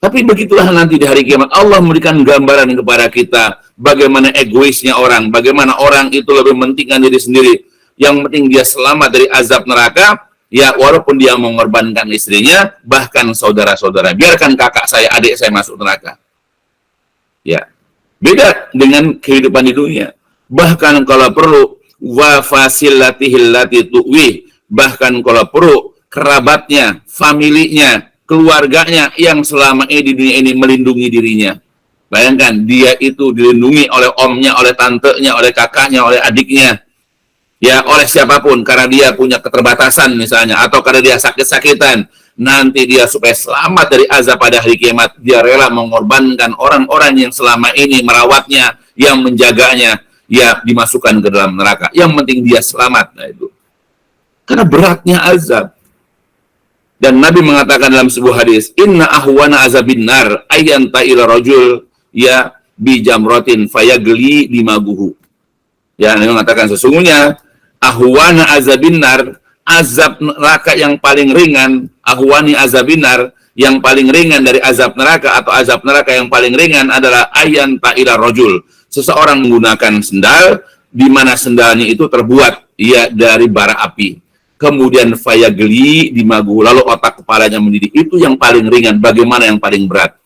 Tapi begitulah nanti di hari kiamat Allah memberikan gambaran kepada kita bagaimana egoisnya orang, bagaimana orang itu lebih mementingkan diri sendiri. Yang penting dia selamat dari azab neraka. Ya, walaupun dia mengorbankan istrinya, bahkan saudara-saudara. Biarkan kakak saya, adik saya masuk neraka. Ya, beda dengan kehidupan di dunia. Bahkan kalau perlu wa fasillatihil lati tuwi, bahkan kalau perlu kerabatnya, familinya, keluarganya yang selama ini di dunia ini melindungi dirinya. Bayangkan dia itu dilindungi oleh omnya, oleh tantenya, oleh kakaknya, oleh adiknya. Ya, oleh siapapun, karena dia punya keterbatasan misalnya, atau karena dia sakit-sakitan. Nanti dia supaya selamat dari azab pada hari kiamat, dia rela mengorbankan orang-orang yang selama ini merawatnya, yang menjaganya, ya dimasukkan ke dalam neraka. Yang penting dia selamat. Nah, itu karena beratnya azab. Dan Nabi mengatakan dalam sebuah hadis, inna ahwana azabin nar ayyanta ila rajul ya bi jamratin fayagli bimaguhu. Ya, Nabi mengatakan sesungguhnya ahwana azabin nar, azab neraka yang paling ringan, ahwani azabinar, yang paling ringan dari azab neraka atau azab neraka yang paling ringan adalah ayyan ta'ila rajul, seseorang menggunakan sendal di mana sendalnya itu terbuat ya dari bara api, kemudian fayagli dimagu, lalu otak kepalanya mendidih. Itu yang paling ringan. Bagaimana yang paling berat?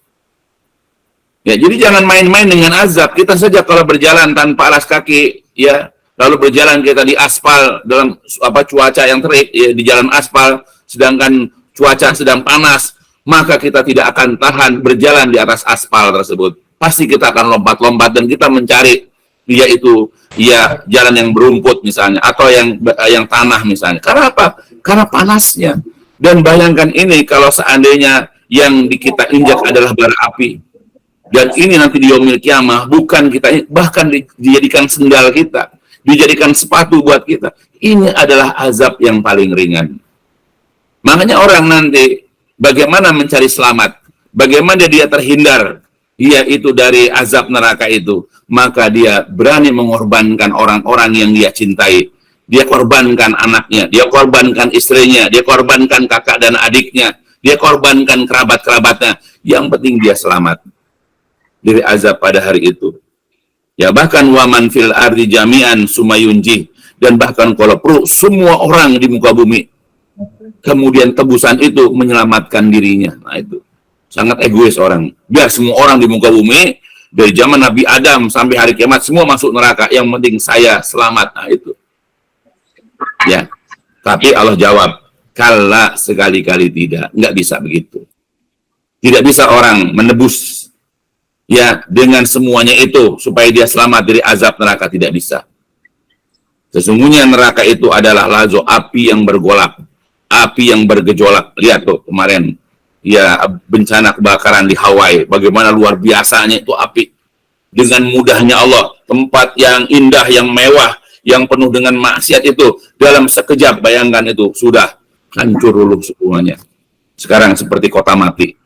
Ya, jadi jangan main-main dengan azab. Kita saja kalau berjalan tanpa alas kaki, ya, lalu berjalan kita di aspal dalam cuaca yang terik, ya, di jalan aspal, sedangkan cuaca sedang panas, maka kita tidak akan tahan berjalan di atas aspal tersebut. Pasti kita akan lompat-lompat dan kita mencari, yaitu ya jalan yang berumput misalnya, atau yang tanah misalnya. Karena apa? Karena panasnya. Dan bayangkan ini kalau seandainya yang kita injak adalah bara api. Dan ini nanti di yaumil kiamah bukan kita, bahkan dijadikan sendal kita, dijadikan sepatu buat kita. Ini adalah azab yang paling ringan. Makanya orang nanti bagaimana mencari selamat, bagaimana dia terhindar, yaitu dari azab neraka itu, maka dia berani mengorbankan orang-orang yang dia cintai. Dia korbankan anaknya, dia korbankan istrinya, dia korbankan kakak dan adiknya, dia korbankan kerabat-kerabatnya. Yang penting dia selamat dari azab pada hari itu. Ya, bahkan waman fil ardi jami'an sumayunji, dan bahkan kalau perlu semua orang di muka bumi, kemudian tebusan itu menyelamatkan dirinya. Nah, itu sangat egois orang. Biar semua orang di muka bumi dari zaman Nabi Adam sampai hari kiamat semua masuk neraka, yang penting saya selamat. Nah, itu. Ya. Tapi Allah jawab, kalla, sekali-kali tidak. Nggak bisa begitu. Tidak bisa orang menebus ya dengan semuanya itu supaya dia selamat dari azab neraka, tidak bisa. Sesungguhnya neraka itu adalah lazo, api yang bergolak, api yang bergejolak. Lihat tuh kemarin ya bencana kebakaran di Hawaii, bagaimana luar biasanya itu api. Dengan mudahnya Allah, tempat yang indah, yang mewah, yang penuh dengan maksiat itu dalam sekejap, bayangkan itu sudah hancur luluh semuanya. Sekarang seperti kota mati.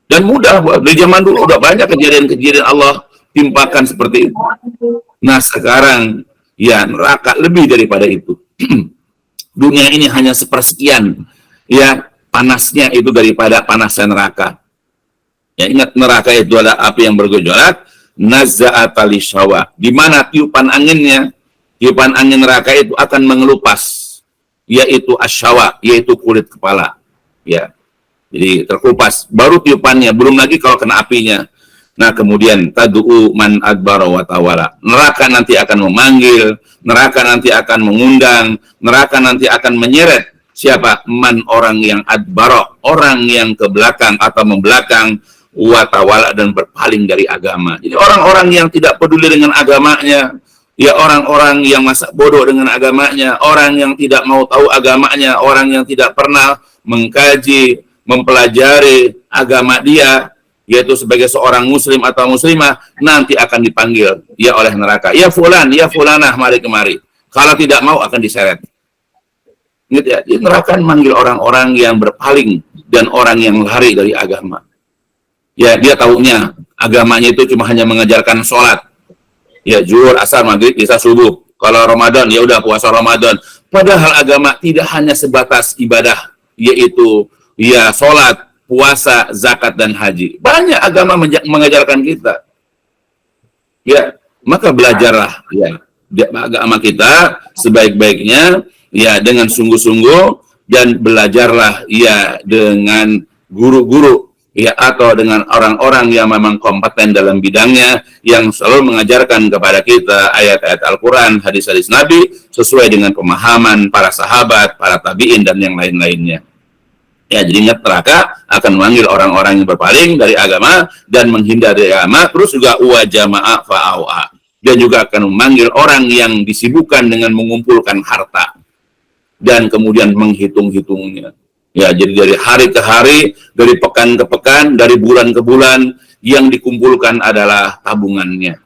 Dan mudah, di zaman dulu udah banyak kejadian-kejadian Allah timpakan seperti itu. Nah sekarang, ya neraka lebih daripada itu. Dunia ini hanya sepersekian, ya panasnya itu daripada panasnya neraka. Ya ingat, neraka itu adalah api yang bergejolak, nazza'ata lishawa, di mana tiupan anginnya, tiupan angin neraka itu akan mengelupas, yaitu asyawa, yaitu kulit kepala. Ya. Jadi terkupas, baru tiupannya, belum lagi kalau kena apinya. Nah kemudian tad'u man adbara wa tawala. Neraka nanti akan memanggil, neraka nanti akan mengundang, neraka nanti akan menyeret siapa? Man, orang yang adbara, orang yang ke belakang atau membelakang, wa tawala, dan berpaling dari agama. Jadi orang-orang yang tidak peduli dengan agamanya, ya orang-orang yang masa bodoh dengan agamanya, orang yang tidak mau tahu agamanya, orang yang tidak pernah mengkaji, mempelajari agama dia, yaitu sebagai seorang muslim atau muslimah, nanti akan dipanggil ya oleh neraka. Ya fulan, ya fulanah, mari kemari. Kalau tidak mau akan diseret. Gitu ya. Jadi neraka memanggil orang-orang yang berpaling dan orang yang lari dari agama. Ya dia tahunya agamanya itu cuma hanya mengajarkan sholat. Ya zuhur, asar, maghrib, isya, subuh. Kalau Ramadan ya udah puasa Ramadan. Padahal agama tidak hanya sebatas ibadah, yaitu ya sholat, puasa, zakat, dan haji. Banyak agama mengajarkan kita. Ya, maka belajarlah ya agama kita sebaik-baiknya ya dengan sungguh-sungguh, dan belajarlah ya dengan guru-guru ya atau dengan orang-orang yang memang kompeten dalam bidangnya, yang selalu mengajarkan kepada kita ayat-ayat Al-Quran, hadis-hadis Nabi sesuai dengan pemahaman para sahabat, para tabi'in, dan yang lain-lainnya. Ya, jadi ingat, neraka akan memanggil orang-orang yang berpaling dari agama dan menghindar dari agama, terus juga wa jama'a fa'au'a, dan juga akan memanggil orang yang disibukkan dengan mengumpulkan harta dan kemudian menghitung-hitungnya. Ya, jadi dari hari ke hari, dari pekan ke pekan, dari bulan ke bulan, yang dikumpulkan adalah tabungannya.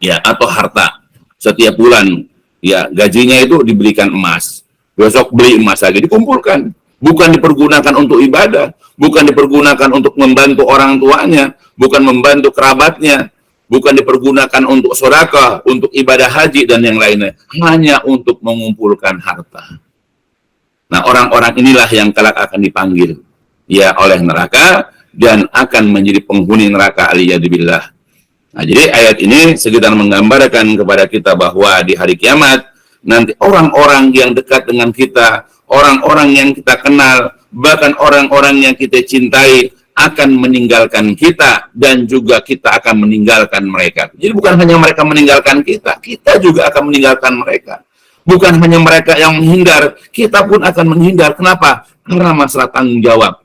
Ya, atau harta. Setiap bulan, ya gajinya itu diberikan emas. Besok beli emas lagi, dikumpulkan. Bukan dipergunakan untuk ibadah, bukan dipergunakan untuk membantu orang tuanya, bukan membantu kerabatnya, bukan dipergunakan untuk sedekah, untuk ibadah haji dan yang lainnya, hanya untuk mengumpulkan harta. Nah, orang-orang inilah yang kelak akan dipanggil ya oleh neraka dan akan menjadi penghuni neraka, aliyadzubillah. Nah, jadi ayat ini sekedar menggambarkan kepada kita bahwa di hari kiamat nanti orang-orang yang dekat dengan kita, orang-orang yang kita kenal, bahkan orang-orang yang kita cintai akan meninggalkan kita dan juga kita akan meninggalkan mereka. Jadi bukan hanya mereka meninggalkan kita juga akan meninggalkan mereka. Bukan hanya mereka yang menghindar, kita pun akan menghindar. Kenapa? Karena masalah tanggung jawab.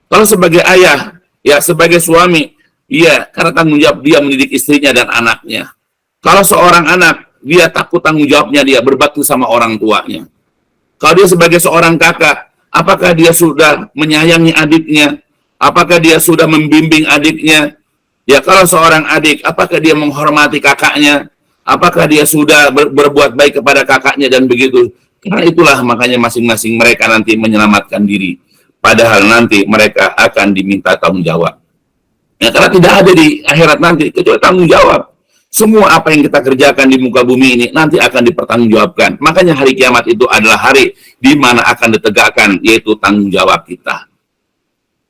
Kalau sebagai ayah, ya sebagai suami, ya karena tanggung jawab dia mendidik istrinya dan anaknya. Kalau seorang anak, dia takut tanggung jawabnya dia berbakti sama orang tuanya. Kalau dia sebagai seorang kakak, apakah dia sudah menyayangi adiknya? Apakah dia sudah membimbing adiknya? Ya kalau seorang adik, apakah dia menghormati kakaknya? Apakah dia sudah berbuat baik kepada kakaknya dan begitu? Karena itulah makanya masing-masing mereka nanti menyelamatkan diri. Padahal nanti mereka akan diminta tanggung jawab. Ya, karena tidak ada di akhirat nanti kecuali tanggung jawab. Semua apa yang kita kerjakan di muka bumi ini nanti akan dipertanggungjawabkan. Makanya hari kiamat itu adalah hari di mana akan ditegakkan, yaitu tanggung jawab kita.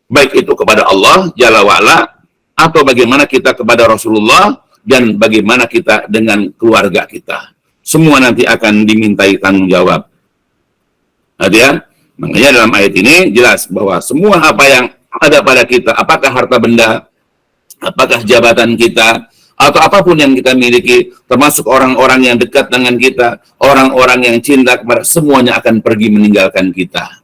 Baik itu kepada Allah Jalla wa'ala, atau bagaimana kita kepada Rasulullah, dan bagaimana kita dengan keluarga kita. Semua nanti akan dimintai tanggung jawab. Ya? Makanya dalam ayat ini jelas bahwa semua apa yang ada pada kita, apakah harta benda, apakah jabatan kita, atau apapun yang kita miliki, termasuk orang-orang yang dekat dengan kita, orang-orang yang cinta kepada, semuanya akan pergi meninggalkan kita.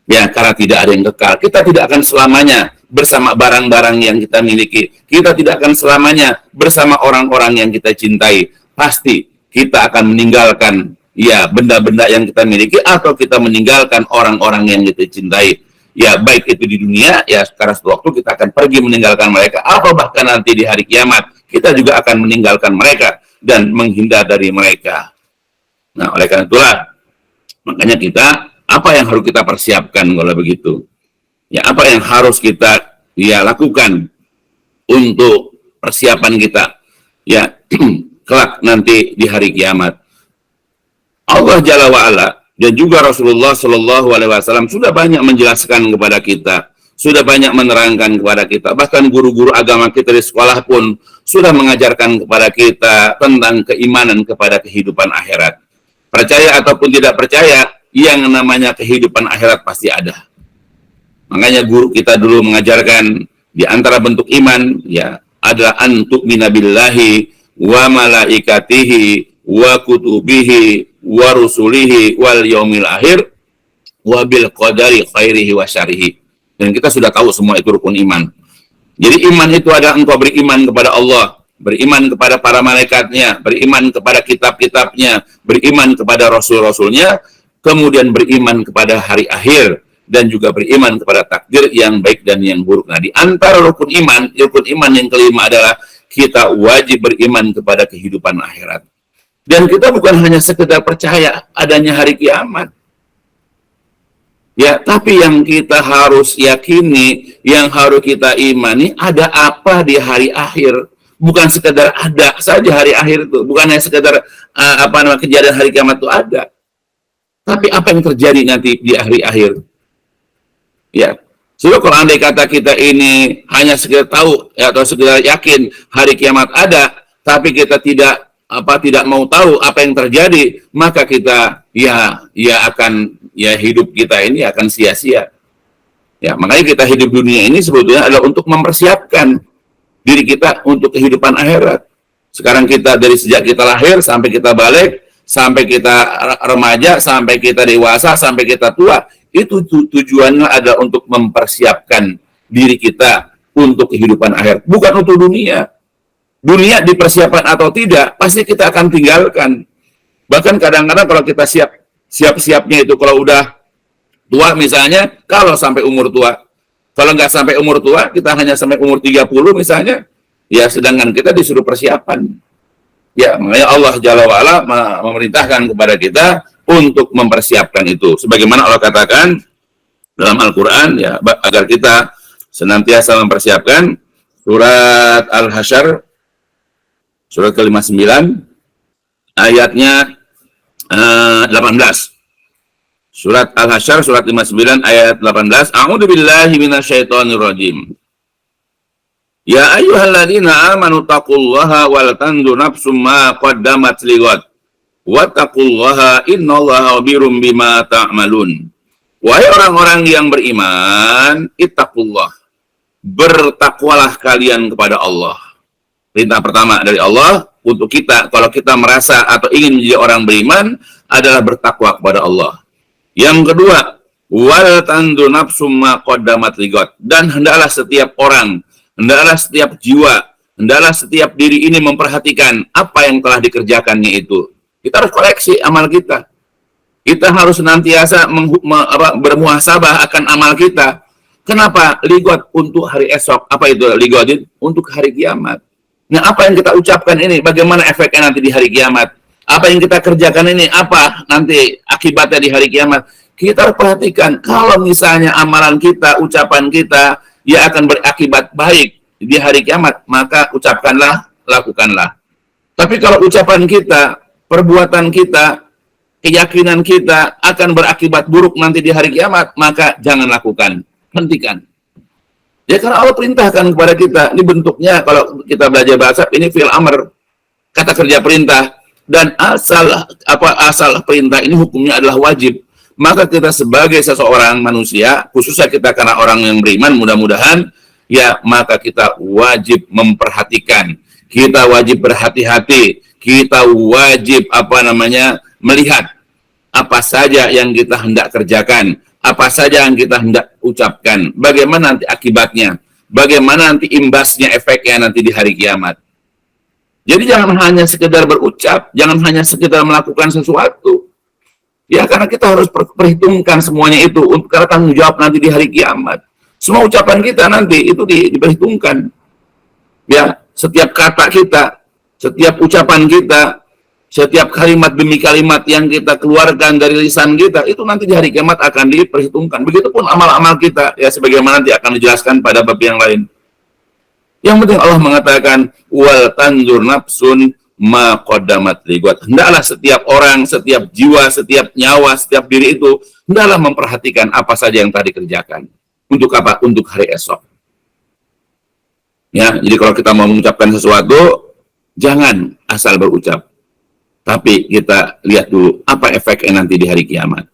Ya, karena tidak ada yang kekal. Kita tidak akan selamanya bersama barang-barang yang kita miliki. Kita tidak akan selamanya bersama orang-orang yang kita cintai. Pasti kita akan meninggalkan ya benda-benda yang kita miliki, atau kita meninggalkan orang-orang yang kita cintai. Ya, baik itu di dunia, ya sekarang suatu waktu kita akan pergi meninggalkan mereka, atau bahkan nanti di hari kiamat kita juga akan meninggalkan mereka dan menghindar dari mereka. Nah, oleh karena itulah, makanya kita, apa yang harus kita persiapkan kalau begitu? Ya, apa yang harus kita lakukan untuk persiapan kita? Ya, kelak nanti di hari kiamat. Allah Jalla wa'ala dan juga Rasulullah Shallallahu Alaihi Wasallam sudah banyak menjelaskan kepada kita, sudah banyak menerangkan kepada kita. Bahkan guru-guru agama kita di sekolah pun sudah mengajarkan kepada kita tentang keimanan kepada kehidupan akhirat. Percaya ataupun tidak percaya, yang namanya kehidupan akhirat pasti ada. Makanya guru kita dulu mengajarkan di antara bentuk iman ya adalah antu'mina billahi wa malaikatihi wa kutubihi wa rusulihi wal yaumil akhir wa bil qadari khairihi wa syarihi. Dan kita sudah tahu semua itu rukun iman. Jadi iman itu adalah engkau beriman kepada Allah, beriman kepada para malaikatnya, beriman kepada kitab-kitabnya, beriman kepada rasul-rasulnya, kemudian beriman kepada hari akhir, dan juga beriman kepada takdir yang baik dan yang buruk. Nah, di antara rukun iman yang kelima adalah kita wajib beriman kepada kehidupan akhirat. Dan kita bukan hanya sekedar percaya adanya hari kiamat. Ya, tapi yang kita harus yakini, yang harus kita imani, ada apa di hari akhir. Bukan sekedar ada saja hari akhir itu, bukan hanya sekedar kejadian hari kiamat itu ada. Tapi apa yang terjadi nanti di hari akhir? Ya, sebab kalau andai kata kita ini hanya sekedar tahu ya, atau sekedar yakin hari kiamat ada, tapi kita tidak mau tahu apa yang terjadi, maka kita akan hidup kita ini akan sia-sia. Ya, makanya kita hidup dunia ini sebetulnya adalah untuk mempersiapkan diri kita untuk kehidupan akhirat. Sekarang kita dari sejak kita lahir sampai kita balik, sampai kita remaja, sampai kita dewasa, sampai kita tua, itu tujuannya adalah untuk mempersiapkan diri kita untuk kehidupan akhir, bukan untuk dunia. Dunia dipersiapkan atau tidak, pasti kita akan tinggalkan. Bahkan kadang-kadang kalau kita siap-siapnya itu kalau udah tua misalnya, kalau sampai umur tua. Kalau nggak sampai umur tua, kita hanya sampai umur 30 misalnya, ya sedangkan kita disuruh persiapan. Ya, makanya Allah Jalla wa'ala memerintahkan kepada kita untuk mempersiapkan itu. Sebagaimana Allah katakan dalam Al-Quran, ya, agar kita senantiasa mempersiapkan. Surat Al-Hasyr, surat ke-59, ayatnya 18. Surat Al-Hasyr, surat 59, ayat 18. A'udzu billahi minasyaitonir rajim. Ya ayyuhalladzina amanu taqullaha wal tanzur nafsum ma qaddamat lighad. Wattaqullaha innallaha khabirum bima ta'malun. Wahai orang-orang yang beriman, ittaqullah. bertakwalah kalian kepada Allah. Perintah pertama dari Allah untuk kita, kalau kita merasa atau ingin menjadi orang beriman, adalah bertakwa kepada Allah. Yang kedua, wal tandu nafsum ma qaddamat ligot. Dan hendaklah setiap orang, hendaklah setiap jiwa, hendaklah setiap diri ini memperhatikan apa yang telah dikerjakannya itu. Kita harus koreksi amal kita. Kita harus senantiasa bermuhasabah akan amal kita. Kenapa? Ligot untuk hari esok. Apa itu ligot? Untuk hari kiamat. Nah, apa yang kita ucapkan ini, bagaimana efeknya nanti di hari kiamat? Apa yang kita kerjakan ini, apa nanti akibatnya di hari kiamat? Kita harus perhatikan, kalau misalnya amalan kita, ucapan kita, ya akan berakibat baik di hari kiamat, maka ucapkanlah, lakukanlah. Tapi kalau ucapan kita, perbuatan kita, keyakinan kita akan berakibat buruk nanti di hari kiamat, maka jangan lakukan, hentikan. Ya karena Allah perintahkan kepada kita, ini bentuknya kalau kita belajar bahasa ini fi'il amr, kata kerja perintah, dan asal perintah ini hukumnya adalah wajib. Maka kita sebagai seseorang manusia, khususnya kita karena orang yang beriman, mudah-mudahan ya, maka kita wajib memperhatikan, kita wajib berhati-hati, kita wajib melihat apa saja yang kita hendak kerjakan, apa saja yang kita hendak ucapkan, bagaimana nanti akibatnya, bagaimana nanti imbasnya, efeknya nanti di hari kiamat. Jadi jangan hanya sekedar berucap, jangan hanya sekedar melakukan sesuatu. Ya, karena kita harus perhitungkan semuanya itu untuk karena tanggung jawab nanti di hari kiamat. Semua ucapan kita nanti itu diperhitungkan. Ya, setiap kata kita, setiap ucapan kita, setiap kalimat demi kalimat yang kita keluarkan dari lisan kita, itu nanti di hari kiamat akan diperhitungkan. Begitupun amal-amal kita, ya sebagaimana nanti akan dijelaskan pada bab yang lain. Yang penting Allah mengatakan, wal tanzur nafsun ma qaddamat ligot. Hendaklah setiap orang, setiap jiwa, setiap nyawa, setiap diri itu, hendaklah memperhatikan apa saja yang tadi kerjakan. Untuk apa? Untuk hari esok. Ya, jadi kalau kita mau mengucapkan sesuatu, jangan asal berucap. Tapi kita lihat dulu apa efeknya nanti di hari kiamat.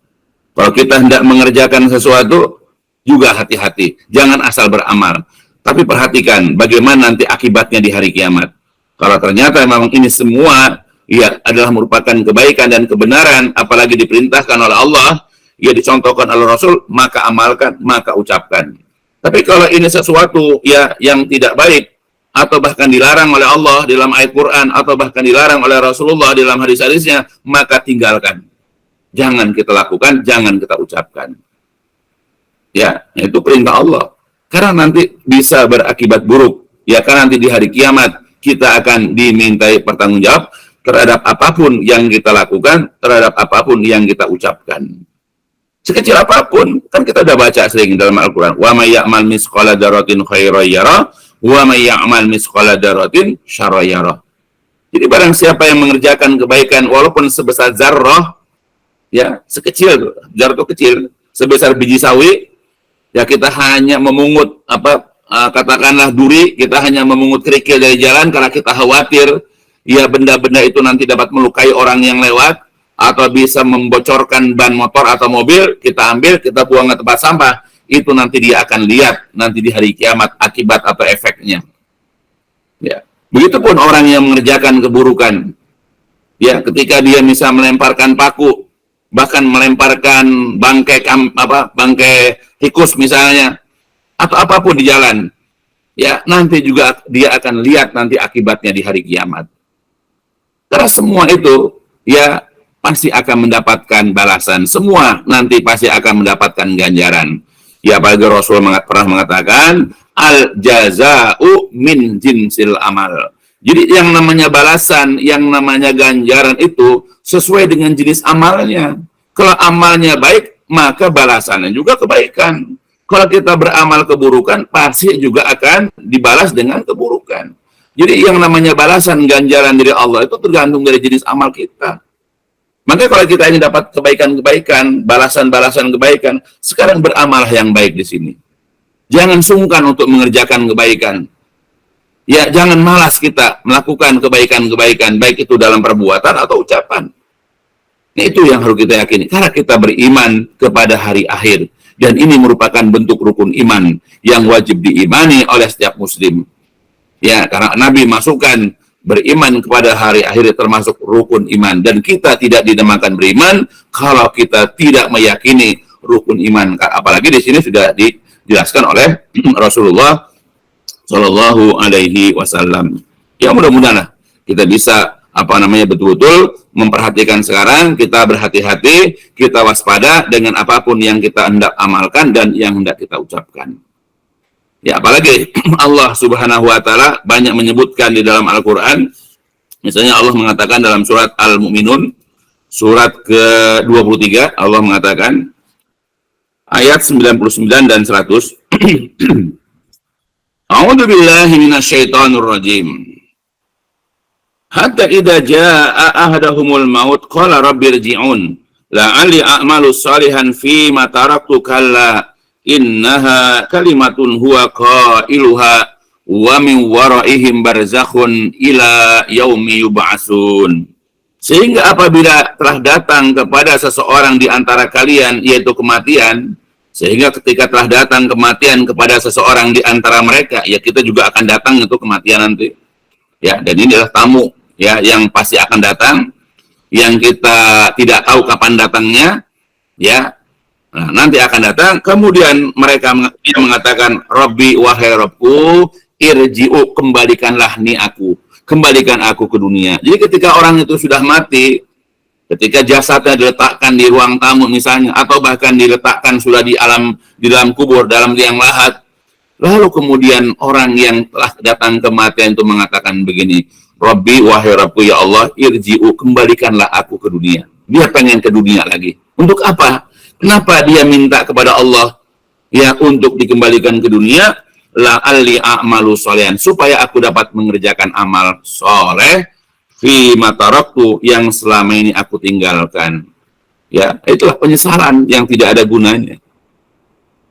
Kalau kita hendak mengerjakan sesuatu, juga hati-hati. Jangan asal beramal. Tapi perhatikan bagaimana nanti akibatnya di hari kiamat. Kalau ternyata memang ini semua ya adalah merupakan kebaikan dan kebenaran, apalagi diperintahkan oleh Allah, ya dicontohkan oleh Rasul, maka amalkan, maka ucapkan. Tapi kalau ini sesuatu ya yang tidak baik, atau bahkan dilarang oleh Allah dalam ayat Quran, atau bahkan dilarang oleh Rasulullah dalam hadis-hadisnya, maka tinggalkan. Jangan kita lakukan, jangan kita ucapkan. Ya, itu perintah Allah. Karena nanti bisa berakibat buruk. Ya, karena nanti di hari kiamat, kita akan dimintai pertanggungjawab terhadap apapun yang kita lakukan, terhadap apapun yang kita ucapkan. Sekecil apapun, kan kita udah baca sering dalam Al-Quran. Wa may ya'mal misqala dzarratin khairan yarah, wa may ya'mal misqala dzarratin syarran yarah. Jadi barang siapa yang mengerjakan kebaikan walaupun sebesar zarrah, ya, sekecil, zarrah itu kecil, sebesar biji sawi, ya kita hanya memungut katakanlah duri, kita hanya memungut kerikil dari jalan karena kita khawatir ya benda-benda itu nanti dapat melukai orang yang lewat atau bisa membocorkan ban motor atau mobil, kita ambil, kita buang ke tempat sampah. Itu nanti dia akan lihat nanti di hari kiamat akibat atau efeknya. Ya, begitupun orang yang mengerjakan keburukan. Ya, ketika dia bisa melemparkan paku, bahkan melemparkan bangkai tikus misalnya, atau apapun di jalan, ya nanti juga dia akan lihat nanti akibatnya di hari kiamat. Karena semua itu ya pasti akan mendapatkan balasan. Semua nanti pasti akan mendapatkan ganjaran. Ya, apalagi Rasul pernah mengatakan, al-jaza'u min jinsil amal. Jadi yang namanya balasan, yang namanya ganjaran itu sesuai dengan jenis amalnya. Kalau amalnya baik, maka balasannya juga kebaikan. Kalau kita beramal keburukan, pasti juga akan dibalas dengan keburukan. Jadi yang namanya balasan ganjaran dari Allah itu tergantung dari jenis amal kita. Maka kalau kita ini dapat kebaikan-kebaikan, balasan-balasan kebaikan, sekarang beramalah yang baik di sini. Jangan sungkan untuk mengerjakan kebaikan. Ya, jangan malas kita melakukan kebaikan-kebaikan, baik itu dalam perbuatan atau ucapan. Nah, itu yang harus kita yakini. Karena kita beriman kepada hari akhir. Dan ini merupakan bentuk rukun iman yang wajib diimani oleh setiap muslim. Ya, karena Nabi masukkan beriman kepada hari akhir termasuk rukun iman, dan kita tidak dinamakan beriman kalau kita tidak meyakini rukun iman. Apalagi di sini sudah dijelaskan oleh Rasulullah Shallallahu Alaihi Wasallam. Ya, mudah-mudahan kita bisa betul-betul memperhatikan sekarang, kita berhati-hati, kita waspada dengan apapun yang kita hendak amalkan dan yang hendak kita ucapkan. Ya, apalagi Allah Subhanahu wa taala banyak menyebutkan di dalam Al-Qur'an. Misalnya Allah mengatakan dalam surat Al-Mu'minun surat ke-23, Allah mengatakan ayat 99 dan 100. A'udzu billahi minasyaitonir rajim. Hatta idza jaa ahadahumul maut qala rabbirji'un la'alli a'malu shalihan fi ma taraktu kalla innaha kalimatun huwa qailuha wa min waraihim barzakhun ila yaumi yub'atsun. Sehingga apabila telah datang kepada seseorang di antara kalian, yaitu kematian, sehingga ketika telah datang kematian kepada seseorang di antara mereka, ya kita juga akan datang itu kematian nanti. Ya, dan ini adalah tamu ya yang pasti akan datang, yang kita tidak tahu kapan datangnya, ya. Nah, nanti akan datang, kemudian mereka mengatakan, Rabbi, wahai Rabbku, irji'u, kembalikanlah kembalikan aku ke dunia. Jadi ketika orang itu sudah mati, ketika jasadnya diletakkan di ruang tamu misalnya, atau bahkan diletakkan sudah di dalam kubur, dalam liang lahat, lalu kemudian orang yang telah datang kematian itu mengatakan begini, Rabbi, wahai Rabbku, ya Allah, irji'u, kembalikanlah aku ke dunia. Dia pengen ke dunia lagi. Untuk apa? Kenapa dia minta kepada Allah ya untuk dikembalikan ke dunia? La'alli a'malu sholihan, supaya aku dapat mengerjakan amal soleh fi ma taraktu, yang selama ini aku tinggalkan. Ya, itulah penyesalan yang tidak ada gunanya.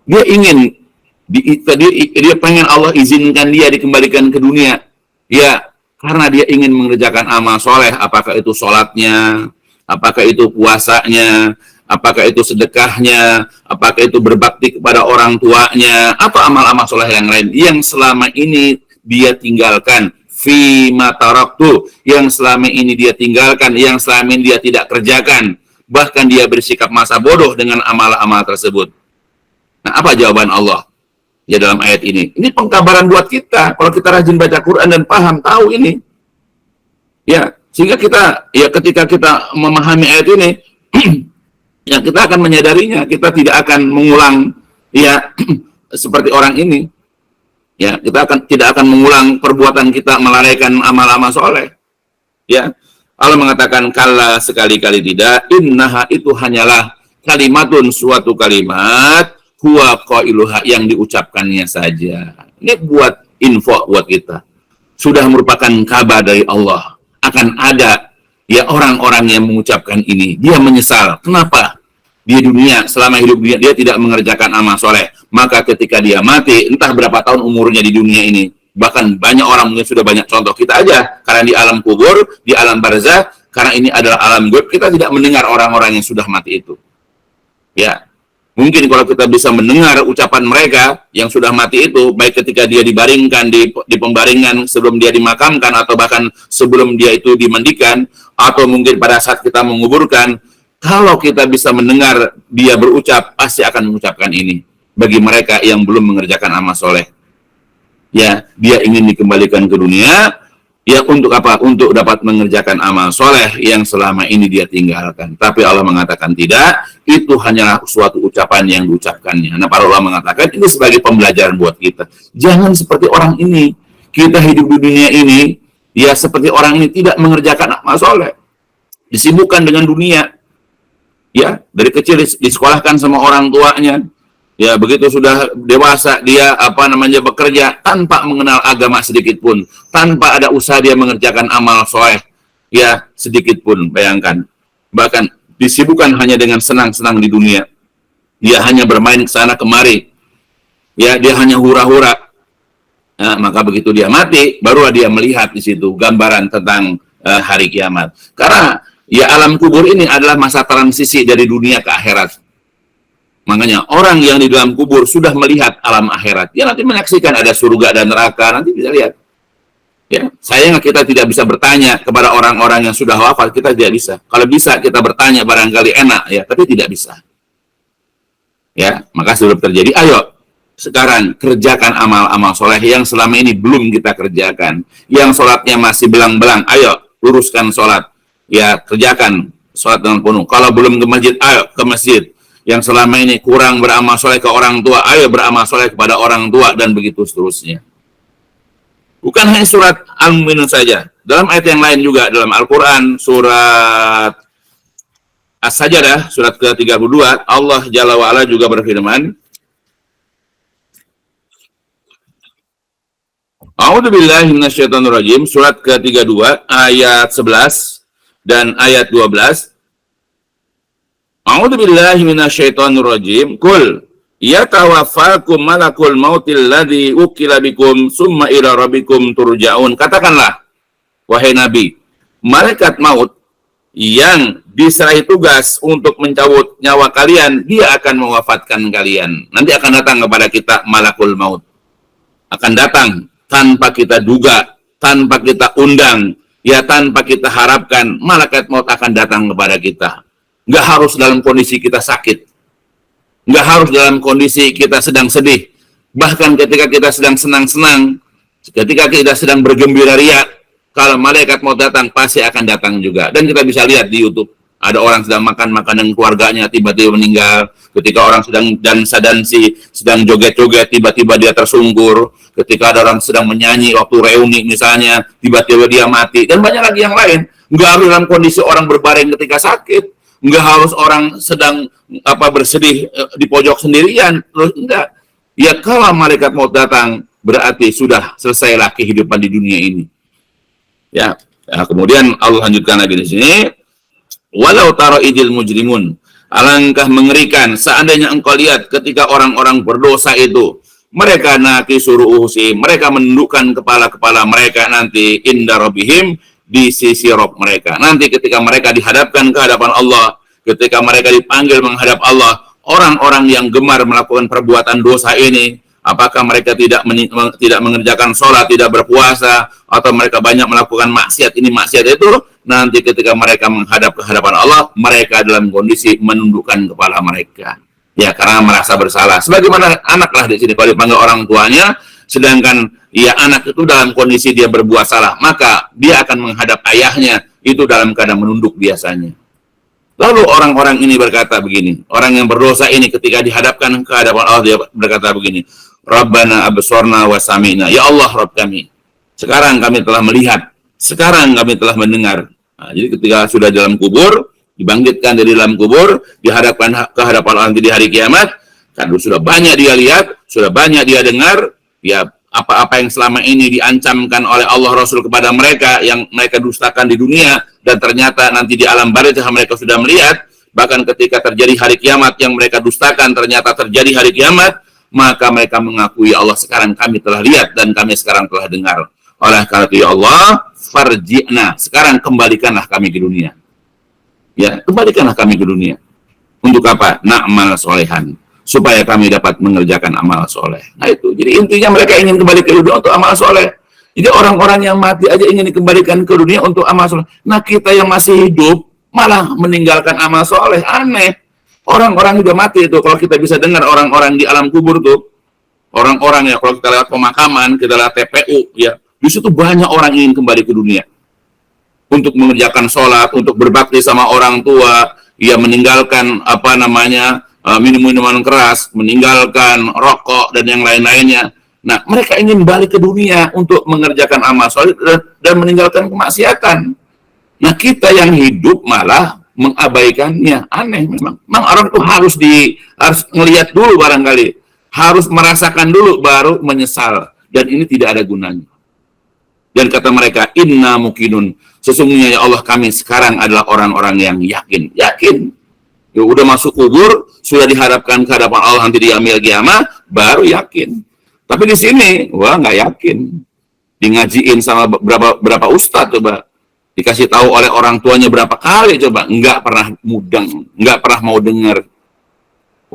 Dia ingin dia pengen Allah izinkan dia dikembalikan ke dunia. Ya, karena dia ingin mengerjakan amal soleh, apakah itu sholatnya, apakah itu puasanya, apakah itu sedekahnya, apakah itu berbakti kepada orang tuanya, atau amal-amal soleh yang lain yang selama ini dia tinggalkan. Fi ma taraktu, yang selama ini dia tinggalkan, yang selama ini dia tidak kerjakan, bahkan dia bersikap masa bodoh dengan amal-amal tersebut. Nah, apa jawaban Allah? Ya, dalam ayat ini. Ini pengkabaran buat kita. Kalau kita rajin baca Quran dan paham, tahu ini. Ya, sehingga kita, ya ketika kita memahami ayat ini, ya kita akan menyadarinya. Kita tidak akan mengulang, ya, seperti orang ini. Ya, kita tidak akan mengulang perbuatan kita melalaikan amal-amal soleh. Ya, Allah mengatakan, kalla, sekali-kali tidak, innaha, itu hanyalah kalimatun, suatu kalimat, huwa qailuha, yang diucapkannya saja. Ini buat info buat kita. Sudah merupakan kabar dari Allah. Akan ada ya orang-orang yang mengucapkan ini. Dia menyesal. Kenapa? Di dunia, selama hidup dia tidak mengerjakan amal soleh. Maka ketika dia mati, entah berapa tahun umurnya di dunia ini. Bahkan banyak orang mungkin sudah banyak contoh kita aja. Karena di alam kubur, di alam barzah, karena ini adalah alam gaib, kita tidak mendengar orang-orang yang sudah mati itu. Ya. Mungkin kalau kita bisa mendengar ucapan mereka yang sudah mati itu, baik ketika dia dibaringkan di pembaringan sebelum dia dimakamkan, atau bahkan sebelum dia itu dimandikan, atau mungkin pada saat kita menguburkan, kalau kita bisa mendengar dia berucap, pasti akan mengucapkan ini. Bagi mereka yang belum mengerjakan amal soleh. Ya, dia ingin dikembalikan ke dunia, ya untuk apa? Untuk dapat mengerjakan amal soleh yang selama ini dia tinggalkan. Tapi Allah mengatakan tidak, itu hanyalah suatu ucapan yang diucapkannya. Nah, para ulama mengatakan ini sebagai pembelajaran buat kita. Jangan seperti orang ini. Kita hidup di dunia ini, ya seperti orang ini tidak mengerjakan amal soleh. Disibukkan dengan dunia. Ya, dari kecil disekolahkan sama orang tuanya. Ya, begitu sudah dewasa dia bekerja tanpa mengenal agama sedikit pun, tanpa ada usaha dia mengerjakan amal soleh, ya sedikit pun. Bayangkan, bahkan disibukkan hanya dengan senang-senang di dunia. Dia hanya bermain ke sana kemari, ya dia hanya hura-hura. Nah, maka begitu dia mati, barulah dia melihat di situ gambaran tentang hari kiamat. Karena ya alam kubur ini adalah masa transisi dari dunia ke akhirat. Makanya orang yang di dalam kubur sudah melihat alam akhirat. Dia nanti menyaksikan ada surga dan neraka, nanti bisa lihat. Ya, sayangnya kita tidak bisa bertanya kepada orang-orang yang sudah wafat, kita tidak bisa. Kalau bisa kita bertanya barangkali enak ya, tapi tidak bisa. Ya, maka sudah terjadi. Ayo sekarang kerjakan amal-amal soleh yang selama ini belum kita kerjakan. Yang sholatnya masih belang-belang, ayo luruskan sholat. Ya, kerjakan sholat dengan penuh. Kalau belum ke masjid, ayo ke masjid. Yang selama ini kurang beramal soleh ke orang tua, ayo beramal soleh kepada orang tua, dan begitu seterusnya. Bukan hanya surat Al-Mu'minun saja. Dalam ayat yang lain juga, dalam Al-Quran, surat As-Sajdah, surat ke-32, Allah Jalla wa'ala juga berfirman, A'udzubillahi minasyaitonirrajim, surat ke-32, ayat 11 dan ayat 12. A'udzubillahi minasyaitonirrajim. Qul yatawaffakum malakul mautil ladzi ukila bikum summa ila rabbikum turja'un. Katakanlah, wahai Nabi, malaikat maut yang diserahi tugas untuk mencabut nyawa kalian, dia akan mewafatkan kalian. Nanti akan datang kepada kita malakul maut. Akan datang tanpa kita duga, tanpa kita undang, ya tanpa kita harapkan, malaikat maut akan datang kepada kita. Nggak harus dalam kondisi kita sakit. Nggak harus dalam kondisi kita sedang sedih. Bahkan ketika kita sedang senang-senang, ketika kita sedang bergembira ria, kalau malaikat mau datang, pasti akan datang juga. Dan kita bisa lihat di YouTube, ada orang sedang makan makanan keluarganya, tiba-tiba meninggal. Ketika orang sedang dansa-dansi, sedang joget-joget, tiba-tiba dia tersungkur. Ketika ada orang sedang menyanyi waktu reuni misalnya, tiba-tiba dia mati. Dan banyak lagi yang lain. Nggak harus dalam kondisi orang berbaring ketika sakit. Nggak harus orang sedang bersedih di pojok sendirian, terus enggak. Ya kalau malaikat maut datang, berarti sudah selesailah kehidupan di dunia ini. Ya, kemudian Allah lanjutkan lagi di sini. Walau tara idil mujrimun, alangkah mengerikan seandainya engkau lihat ketika orang-orang berdosa itu, mereka nakisuru'usi, mereka menundukkan kepala-kepala mereka nanti inda rabbihim, di sisi Rob mereka. Nanti ketika mereka dihadapkan ke hadapan Allah, ketika mereka dipanggil menghadap Allah, orang-orang yang gemar melakukan perbuatan dosa ini, apakah mereka tidak mengerjakan sholat, tidak berpuasa, atau mereka banyak melakukan maksiat ini, maksiat itu, nanti ketika mereka menghadap ke hadapan Allah, mereka dalam kondisi menundukkan kepala mereka. Ya, karena merasa bersalah. Sebagaimana anaklah di sini, kalau dipanggil orang tuanya, sedangkan ya anak itu dalam kondisi dia berbuat salah, maka dia akan menghadap ayahnya itu dalam keadaan menunduk biasanya. Lalu orang-orang ini berkata begini, orang yang berdosa ini ketika dihadapkan ke hadapan Allah, dia berkata begini, Rabbana absorna wa sami'na, ya Allah Rabb kami, sekarang kami telah melihat, sekarang kami telah mendengar. Nah, jadi ketika sudah dalam kubur, dibangkitkan dari dalam kubur, dihadapkan ke hadapan Allah di hari kiamat, kan sudah banyak dia lihat, sudah banyak dia dengar, ya apa-apa yang selama ini diancamkan oleh Allah Rasul kepada mereka yang mereka dustakan di dunia, dan ternyata nanti di alam barzakh mereka sudah melihat, bahkan ketika terjadi hari kiamat yang mereka dustakan ternyata terjadi hari kiamat, maka mereka mengakui Allah, sekarang kami telah lihat dan kami sekarang telah dengar. Oleh karena itu ya Allah, farji'na, sekarang kembalikanlah kami ke dunia. Ya, kembalikanlah kami ke dunia. Untuk apa? Na'mal solehan, supaya kami dapat mengerjakan amal soleh. Nah itu, jadi intinya mereka ingin kembali ke dunia untuk amal soleh. Jadi orang-orang yang mati aja ingin dikembalikan ke dunia untuk amal soleh. Nah kita yang masih hidup malah meninggalkan amal soleh, aneh. Orang-orang sudah mati itu, kalau kita bisa dengar orang-orang di alam kubur tuh, orang-orang ya, kalau kita lewat pemakaman, kita lewat TPU, ya, di situ banyak orang ingin kembali ke dunia. Untuk mengerjakan sholat, untuk berbakti sama orang tua, ya meninggalkan minum-minuman keras, meninggalkan rokok dan yang lain-lainnya. Nah, mereka ingin balik ke dunia untuk mengerjakan amal soleh dan meninggalkan kemaksiatan. Nah, kita yang hidup malah mengabaikannya. Aneh memang. Memang orang itu harus ngelihat dulu barangkali, harus merasakan dulu baru menyesal. Dan ini tidak ada gunanya. Dan kata mereka, inna mukinun, sesungguhnya ya Allah kami sekarang adalah orang-orang yang yakin. Yakin. Ya, udah masuk kubur, sudah dihadapkan ke hadapan Allah nanti di yaumil qiyamah, baru yakin. Tapi di sini, wah nggak yakin. Di ngajiin sama berapa ustadz coba, dikasih tahu oleh orang tuanya berapa kali coba, nggak pernah mudeng, nggak pernah mau dengar.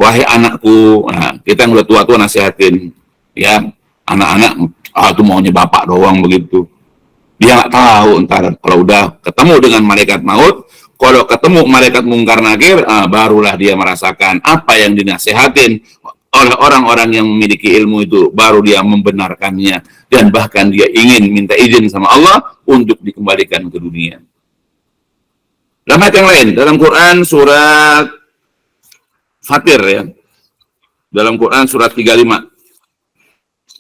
wahai anakku, nah, kita yang udah tua-tua nasihatin, ya, anak-anak, itu maunya bapak doang begitu. Dia nggak tahu ntar kalau udah ketemu dengan malaikat maut, kalau ketemu malaikat mungkar nakir, barulah dia merasakan apa yang dinasihatin oleh orang-orang yang memiliki ilmu itu, baru dia membenarkannya dan bahkan dia ingin minta izin sama Allah untuk dikembalikan ke dunia. Dalam ayat yang lain, dalam Quran surat Fatir ya, dalam Quran surat 35.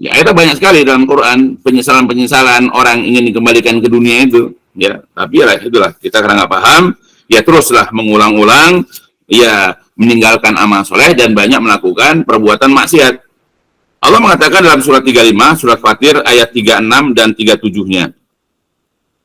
Ya, ayatnya banyak sekali dalam Quran, penyesalan-penyesalan orang ingin dikembalikan ke dunia itu. Ya, tapi ya itulah, kita karena nggak paham, ya teruslah mengulang-ulang, ya meninggalkan amal soleh dan banyak melakukan perbuatan maksiat. Allah mengatakan dalam surat 35, surat Fatir ayat 36 dan 37-nya.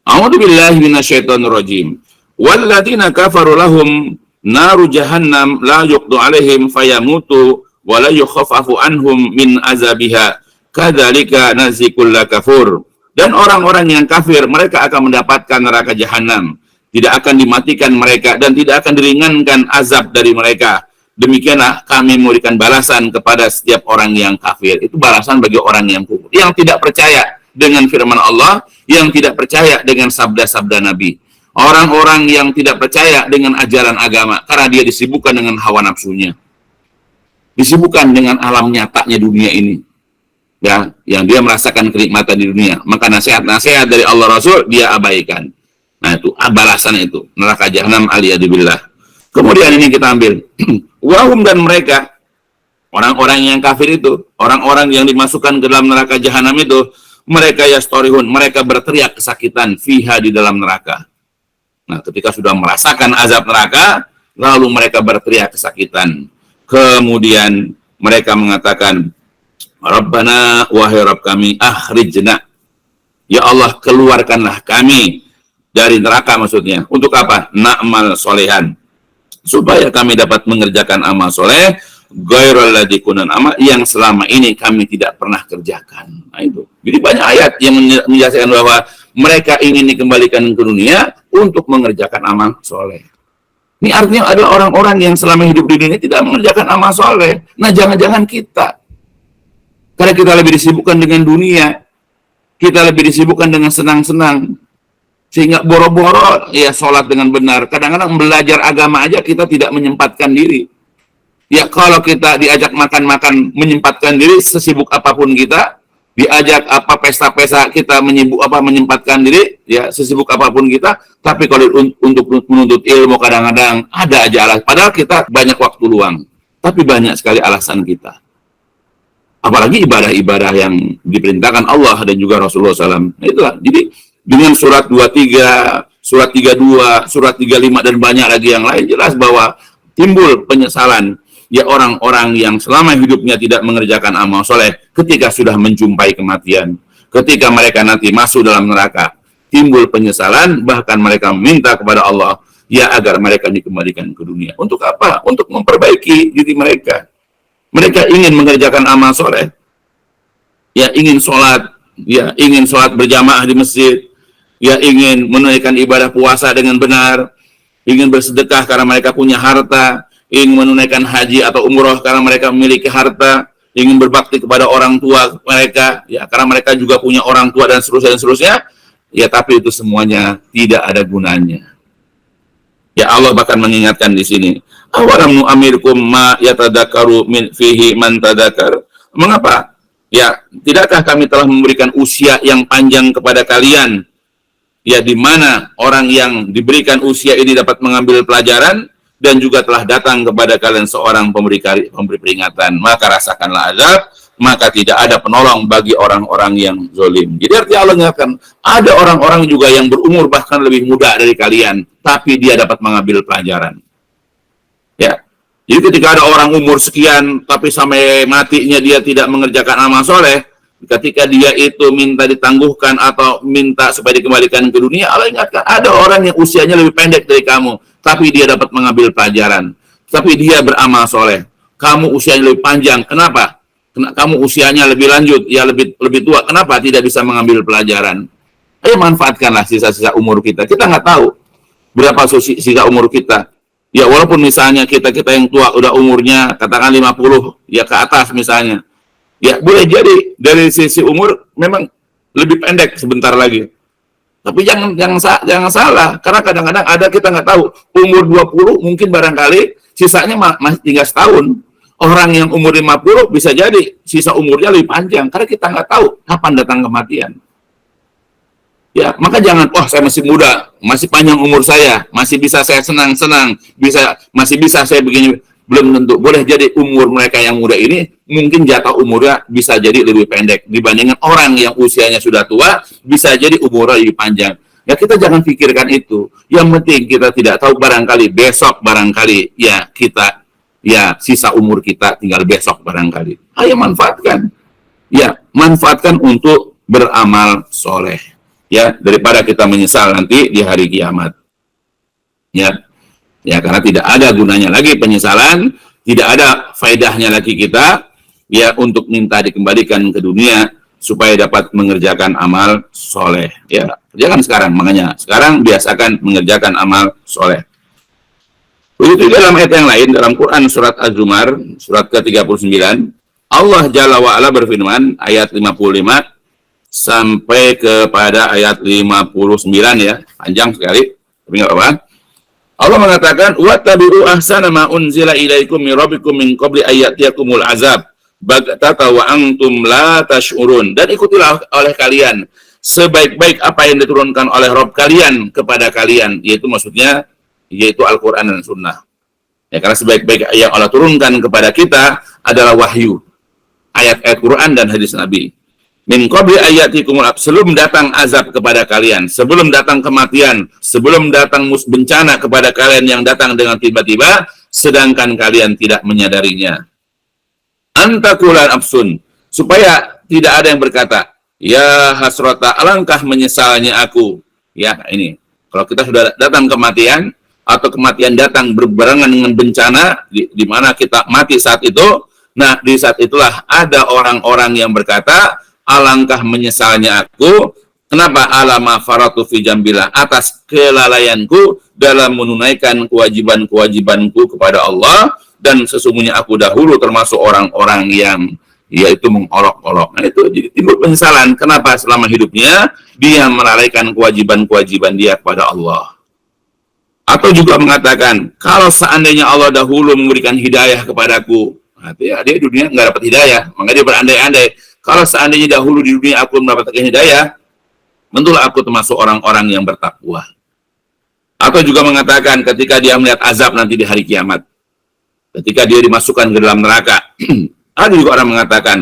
A'udzu billahi minasyaitonir rajim. Walladzina kafaru lahum naru jahannam la yuqdu alaihim fayamutu wa la yukhaffafu anhum min azabiha. Kadzalika nazikulla kafur. Dan orang-orang yang kafir, mereka akan mendapatkan neraka jahanam. Tidak akan dimatikan mereka dan tidak akan diringankan azab dari mereka. Demikianlah kami memberikan balasan kepada setiap orang yang kafir. Itu balasan bagi orang yang kufur, yang tidak percaya dengan firman Allah, yang tidak percaya dengan sabda-sabda Nabi. Orang-orang yang tidak percaya dengan ajaran agama karena dia disibukkan dengan hawa nafsunya. Disibukkan dengan alam nyatanya dunia ini. Ya, yang dia merasakan kenikmatan di dunia, maka nasihat-nasihat dari Allah Rasul dia abaikan. Nah, itu balasan itu, neraka jahanam aliyadzubillah. Kemudian ini kita ambil wahum dan mereka, orang-orang yang kafir itu, orang-orang yang dimasukkan ke dalam neraka jahanam itu, mereka yastorihun, mereka berteriak kesakitan fiha di dalam neraka. Nah, ketika sudah merasakan azab neraka, lalu mereka berteriak kesakitan. Kemudian mereka mengatakan, Rabbana, wahai Rabb kami, akhrijna. Ya Allah, keluarkanlah kami dari neraka maksudnya. Untuk apa? Na'mal solehan. Supaya kami dapat mengerjakan amal soleh, ghairul ladzi kunna amal, yang selama ini kami tidak pernah kerjakan. Nah itu. Jadi banyak ayat yang menjelaskan bahwa mereka ingin dikembalikan ke dunia untuk mengerjakan amal soleh. Ini artinya adalah orang-orang yang selama hidup di dunia tidak mengerjakan amal soleh. Nah, jangan-jangan kita. Karena kita lebih disibukkan dengan dunia, kita lebih disibukkan dengan senang-senang, sehingga boro-boro ya sholat dengan benar. Kadang-kadang belajar agama aja kita tidak menyempatkan diri. Ya kalau kita diajak makan-makan menyempatkan diri, sesibuk apapun kita, diajak apa pesta-pesta kita menyempatkan diri, ya sesibuk apapun kita. Tapi kalau untuk menuntut ilmu kadang-kadang ada aja alasan. Padahal kita banyak waktu luang, tapi banyak sekali alasan kita. Apalagi ibadah-ibadah yang diperintahkan Allah dan juga Rasulullah SAW. Nah, itulah. Jadi dengan surat 23, surat 32, surat 35 dan banyak lagi yang lain jelas bahwa timbul penyesalan ya orang-orang yang selama hidupnya tidak mengerjakan amal soleh ketika sudah menjumpai kematian. Ketika mereka nanti masuk dalam neraka, timbul penyesalan, bahkan mereka meminta kepada Allah ya agar mereka dikembalikan ke dunia. Untuk apa? Untuk memperbaiki diri mereka. Mereka ingin mengerjakan amal soleh, ya ingin sholat berjamaah di masjid, ya ingin menunaikan ibadah puasa dengan benar, ingin bersedekah karena mereka punya harta, ingin menunaikan haji atau umroh karena mereka memiliki harta, ingin berbakti kepada orang tua mereka, ya karena mereka juga punya orang tua dan seterusnya, ya tapi itu semuanya tidak ada gunanya. Ya Allah bahkan mengingatkan di sini. Awalam nu'amirkum ma yatadakaru min fihi man tadakar. Mengapa? Ya, tidakkah kami telah memberikan usia yang panjang kepada kalian? Ya, di mana orang yang diberikan usia ini dapat mengambil pelajaran dan juga telah datang kepada kalian seorang pemberi peringatan. Maka rasakanlah azab, maka tidak ada penolong bagi orang-orang yang zalim. Jadi artinya Allah mengatakan, ada orang-orang juga yang berumur bahkan lebih muda dari kalian, tapi dia dapat mengambil pelajaran. Ya, jadi ketika ada orang umur sekian, tapi sampai matinya dia tidak mengerjakan amal soleh, ketika dia itu minta ditangguhkan atau minta supaya dikembalikan ke dunia, Allah ingatkan, ada orang yang usianya lebih pendek dari kamu, tapi dia dapat mengambil pelajaran, tapi dia beramal soleh. Kamu usianya lebih panjang, kenapa? Kamu usianya lebih lanjut, ya lebih tua, kenapa tidak bisa mengambil pelajaran? Ayo manfaatkanlah sisa-sisa umur kita. Kita nggak tahu berapa sisa umur kita. Ya walaupun misalnya kita yang tua udah umurnya katakan 50 ya ke atas misalnya. Ya boleh jadi dari sisi umur memang lebih pendek sebentar lagi. Tapi jangan salah, karena kadang-kadang ada kita nggak tahu, umur 20 mungkin barangkali sisanya masih tinggal setahun. Orang yang umur 50 bisa jadi sisa umurnya lebih panjang, karena kita nggak tahu kapan datang kematian. Ya, maka jangan, saya masih muda, masih panjang umur saya, masih bisa saya senang-senang, masih bisa saya begini. Belum tentu. Boleh jadi umur mereka yang muda ini mungkin jatah umurnya bisa jadi lebih pendek dibandingkan orang yang usianya sudah tua, bisa jadi umurnya lebih panjang. Ya kita jangan pikirkan itu. Yang penting kita tidak tahu, barangkali besok, barangkali ya kita ya sisa umur kita tinggal besok barangkali. Ayo manfaatkan. Ya, manfaatkan untuk beramal soleh. Ya, daripada kita menyesal nanti di hari kiamat. Ya, karena tidak ada gunanya lagi penyesalan, tidak ada faedahnya lagi kita ya untuk minta dikembalikan ke dunia supaya dapat mengerjakan amal soleh. Ya, kerjakan sekarang, makanya sekarang biasakan mengerjakan amal soleh. Begitu dalam ayat yang lain, dalam Quran surat Az-Zumar, surat ke-39, Allah Jalla wa'ala berfirman, ayat 55 sampai kepada ayat 59 ya, panjang sekali, tapi nggak apa-apa. Allah mengatakan, wattabi'u ahsana ma unzila ilaikum min rabbikum min qabli ayyatiyakumul azab baghtata wa antum la tash'urun. Dan ikutilah oleh kalian sebaik-baik apa yang diturunkan oleh Rabb kalian kepada kalian, yaitu Al-Quran dan Sunnah. Ya, karena sebaik-baik yang Allah turunkan kepada kita adalah wahyu, ayat-ayat Quran dan hadis Nabi. Min qabli ayyatikumul azab, sebelum datang azab kepada kalian, sebelum datang kematian, sebelum datang bencana kepada kalian yang datang dengan tiba-tiba, sedangkan kalian tidak menyadarinya. Antakulan absun, supaya tidak ada yang berkata, ya hasrata, alangkah menyesalnya aku. Ya, ini. Kalau kita sudah datang kematian, atau kematian datang berbarengan dengan bencana, di mana kita mati saat itu, nah di saat itulah ada orang-orang yang berkata, alangkah menyesalnya aku, kenapa alama faratu fi jambillah, atas kelalaianku dalam menunaikan kewajiban-kewajibanku kepada Allah, dan sesungguhnya aku dahulu termasuk orang-orang yang yaitu mengolok-olok. Nah itu jadi timbul penyesalan, kenapa selama hidupnya dia melalaikan kewajiban-kewajiban dia kepada Allah. Atau juga mengatakan, kalau seandainya Allah dahulu memberikan hidayah kepadaku, nah, dia di dunia nggak dapat hidayah, maka dia berandai-andai, kalau seandainya dahulu di dunia aku mendapatkan hidayah, tentulah aku termasuk orang-orang yang bertakwa. Atau juga mengatakan ketika dia melihat azab nanti di hari kiamat, ketika dia dimasukkan ke dalam neraka, ada juga orang mengatakan,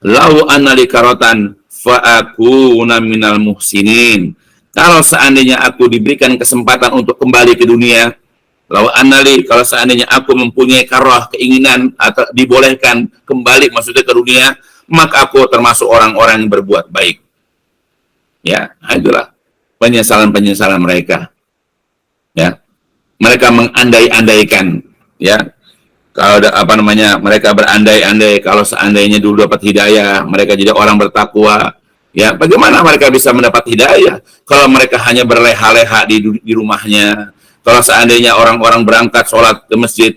lau anali karotan fa'akuna minal muhsinin. Kalau seandainya aku diberikan kesempatan untuk kembali ke dunia, lau anali, kalau seandainya aku mempunyai karoh, keinginan, atau dibolehkan kembali maksudnya ke dunia, maka aku termasuk orang-orang yang berbuat baik. Ya, itulah penyesalan-penyesalan mereka. Ya, mereka mengandai-andaikan. Ya, kalau mereka berandai-andai kalau seandainya dulu dapat hidayah, mereka jadi orang bertakwa. Ya, bagaimana mereka bisa mendapat hidayah kalau mereka hanya berleha-leha di rumahnya? Kalau seandainya orang-orang berangkat sholat ke masjid,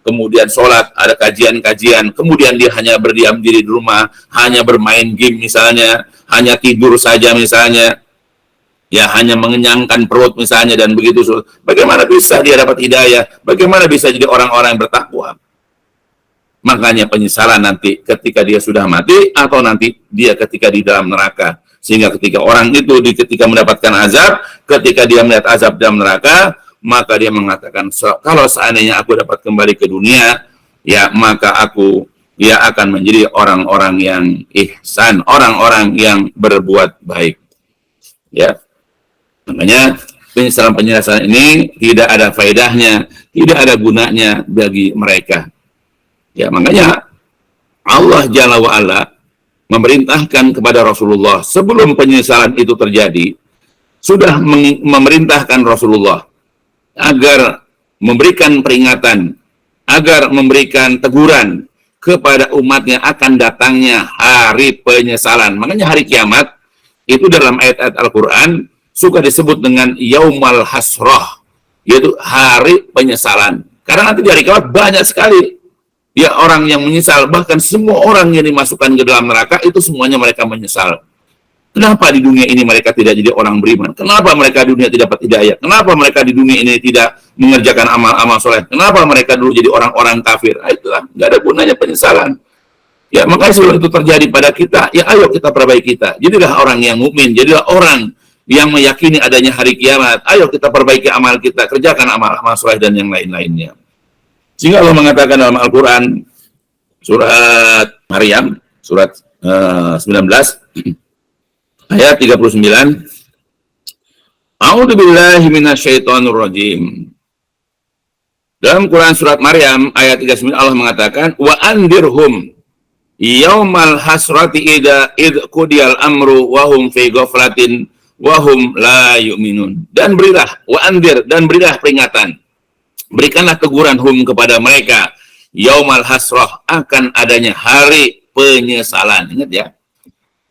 kemudian sholat, ada kajian-kajian, kemudian dia hanya berdiam diri di rumah, hanya bermain game misalnya, hanya tidur saja misalnya, ya hanya mengenyangkan perut misalnya, dan begitu. Bagaimana bisa dia dapat hidayah? Bagaimana bisa jadi orang-orang yang bertakwa? Makanya penyesalan nanti ketika dia sudah mati, atau nanti dia ketika di dalam neraka. Sehingga ketika orang itu ketika mendapatkan azab, ketika dia melihat azab dalam neraka, maka dia mengatakan, kalau seandainya aku dapat kembali ke dunia, ya maka aku akan menjadi orang-orang yang ihsan, orang-orang yang berbuat baik. Ya, makanya penyesalan-penyesalan ini tidak ada faedahnya, tidak ada gunanya bagi mereka. Ya, makanya Allah Jalla wa'ala memerintahkan kepada Rasulullah sebelum penyesalan itu terjadi, sudah memerintahkan Rasulullah agar memberikan peringatan, agar memberikan teguran kepada umatnya akan datangnya hari penyesalan. Makanya hari kiamat itu dalam ayat-ayat Al-Quran suka disebut dengan Yaumal Hasrah, yaitu hari penyesalan. Karena nanti di hari kiamat banyak sekali ya orang yang menyesal, bahkan semua orang yang dimasukkan ke dalam neraka itu semuanya mereka menyesal. Kenapa di dunia ini mereka tidak jadi orang beriman? Kenapa mereka di dunia tidak dapat hidayah? Kenapa mereka di dunia ini tidak mengerjakan amal-amal soleh? Kenapa mereka dulu jadi orang-orang kafir? Nah, itulah, nggak ada gunanya penyesalan. Ya, makanya sebelum itu terjadi pada kita, ya ayo kita perbaiki kita. Jadilah orang yang mukmin, jadilah orang yang meyakini adanya hari kiamat. Ayo kita perbaiki amal kita, kerjakan amal-amal soleh dan yang lain-lainnya. Sehingga Allah mengatakan dalam Al-Quran, surat Maryam, surat 19, ayat 39, A'udzu billahi minasyaitonir rajim. Dalam Quran surat Maryam ayat 39 Allah mengatakan wa andirhum yaumal hasrati id qudiyal amru wa hum fi ghaflatin wa hum la yu'minun. Dan berilah wa andir, dan berilah peringatan. Berikanlah teguran hum kepada mereka yaumal hasrah, akan adanya hari penyesalan. Ingat ya.